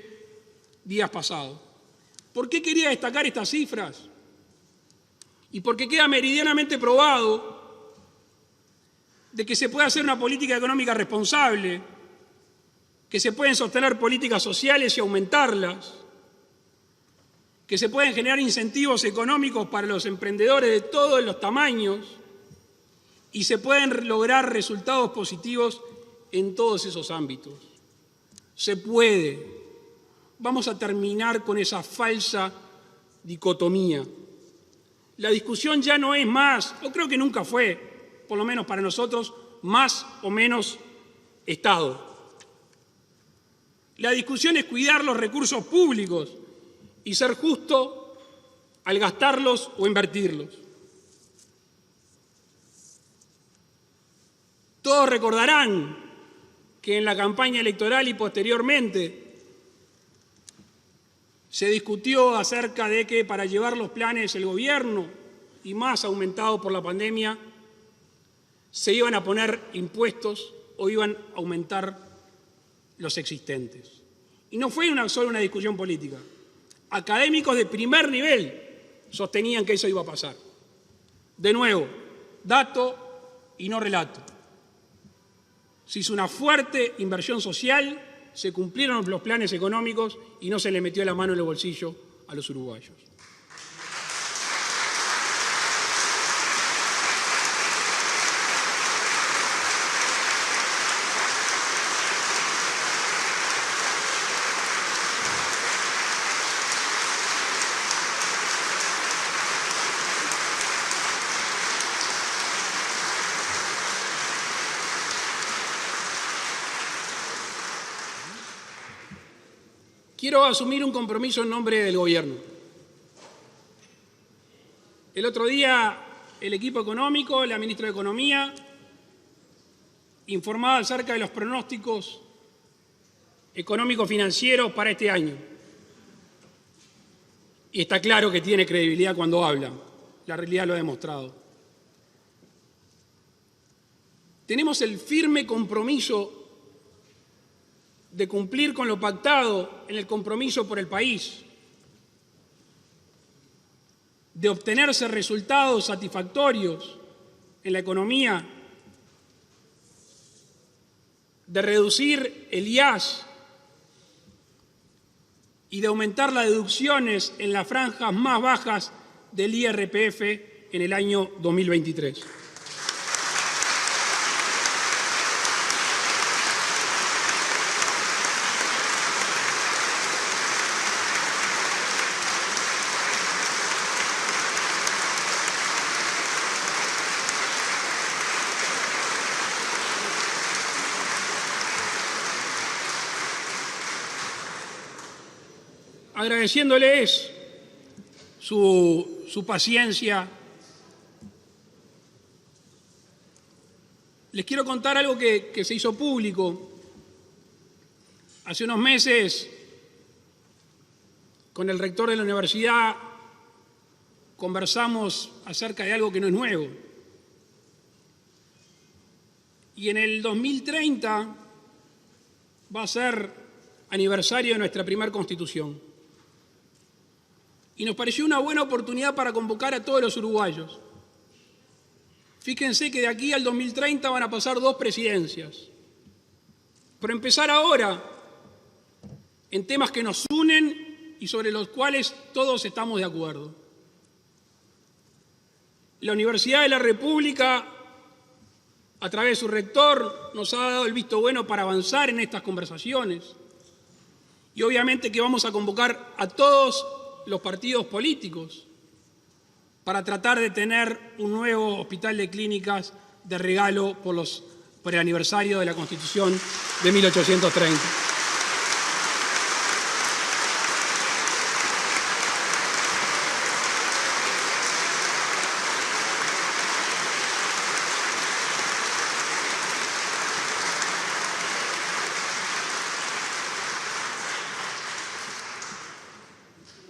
días pasados. ¿Por qué quería destacar estas cifras? Y porque queda meridianamente probado de que se puede hacer una política económica responsable, que se pueden sostener políticas sociales y aumentarlas, que se pueden generar incentivos económicos para los emprendedores de todos los tamaños y se pueden lograr resultados positivos en todos esos ámbitos. Se puede. Vamos a terminar con esa falsa dicotomía. La discusión ya no es más, o creo que nunca fue, por lo menos para nosotros, más o menos Estado. La discusión es cuidar los recursos públicos y ser justo al gastarlos o invertirlos. Todos recordarán que en la campaña electoral y posteriormente se discutió acerca de que para llevar los planes el gobierno, y más aumentado por la pandemia, se iban a poner impuestos o iban a aumentar los existentes. Y no fue solo una discusión política. Académicos de primer nivel sostenían que eso iba a pasar. De nuevo, dato y no relato. Se hizo una fuerte inversión social, se cumplieron los planes económicos y no se le metió la mano en el bolsillo a los uruguayos. Quiero asumir un compromiso en nombre del gobierno. El otro día, el equipo económico, la ministra de Economía, informaba acerca de los pronósticos económicos financieros para este año. Y está claro que tiene credibilidad cuando habla. La realidad lo ha demostrado. Tenemos el firme compromiso de cumplir con lo pactado en el compromiso por el país, de obtenerse resultados satisfactorios en la economía, de reducir el IAS y de aumentar las deducciones en las franjas más bajas del IRPF en el año 2023. Agradeciéndoles su paciencia, les quiero contar algo que se hizo público. Hace unos meses, con el rector de la universidad, conversamos acerca de algo que no es nuevo. Y en el 2030 va a ser aniversario de nuestra primera Constitución. Y nos pareció una buena oportunidad para convocar a todos los uruguayos. Fíjense que de aquí al 2030 van a pasar 2 presidencias. Pero empezar ahora en temas que nos unen y sobre los cuales todos estamos de acuerdo. La Universidad de la República, a través de su rector, nos ha dado el visto bueno para avanzar en estas conversaciones. Y obviamente que vamos a convocar a todos los partidos políticos para tratar de tener un nuevo hospital de clínicas de regalo por el aniversario de la Constitución de 1830.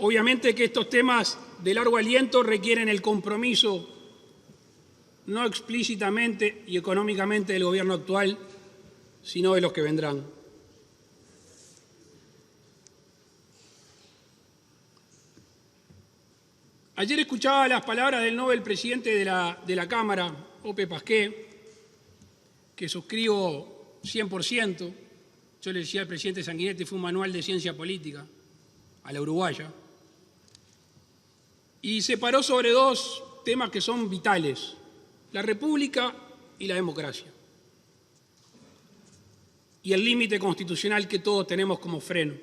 Obviamente que estos temas de largo aliento requieren el compromiso, no explícitamente y económicamente del gobierno actual, sino de los que vendrán. Ayer escuchaba las palabras del Nobel presidente de la Cámara, Ope Pasqué, que suscribo 100%. Yo le decía al presidente Sanguinetti, fue un manual de ciencia política, a la uruguaya. Y se paró sobre dos temas que son vitales: la república y la democracia. Y el límite constitucional que todos tenemos como freno.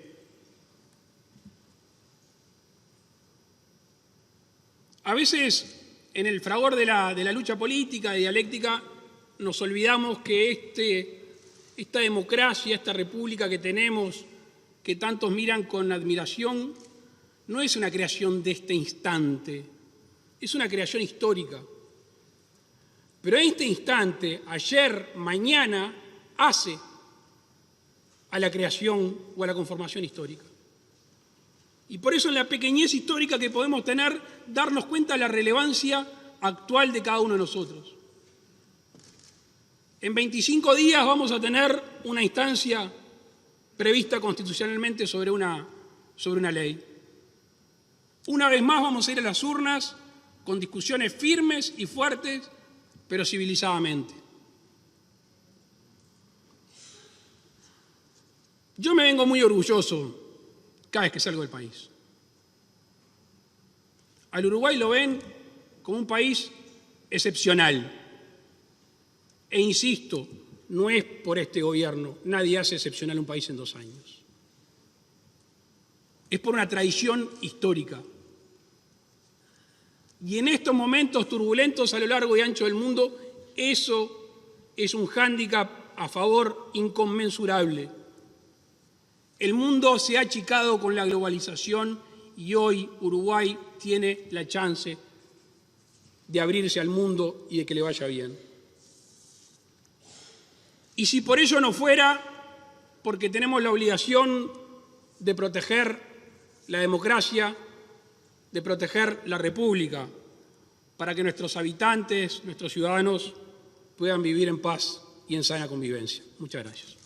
A veces, en el fragor de la lucha política y dialéctica, nos olvidamos que esta democracia, esta república que tenemos, que tantos miran con admiración, no es una creación de este instante, es una creación histórica. Pero este instante, ayer, mañana, hace a la creación o a la conformación histórica. Y por eso en la pequeñez histórica que podemos tener, darnos cuenta de la relevancia actual de cada uno de nosotros. En 25 días vamos a tener una instancia prevista constitucionalmente sobre una ley. Una vez más vamos a ir a las urnas con discusiones firmes y fuertes, pero civilizadamente. Yo me vengo muy orgulloso cada vez que salgo del país. Al Uruguay lo ven como un país excepcional. E insisto, no es por este gobierno, nadie hace excepcional un país en 2 años. Es por una tradición histórica. Y en estos momentos turbulentos a lo largo y ancho del mundo, eso es un hándicap a favor inconmensurable. El mundo se ha achicado con la globalización y hoy Uruguay tiene la chance de abrirse al mundo y de que le vaya bien. Y si por ello no fuera, porque tenemos la obligación de proteger la democracia, de proteger la república, para que nuestros habitantes, nuestros ciudadanos, puedan vivir en paz y en sana convivencia. Muchas gracias.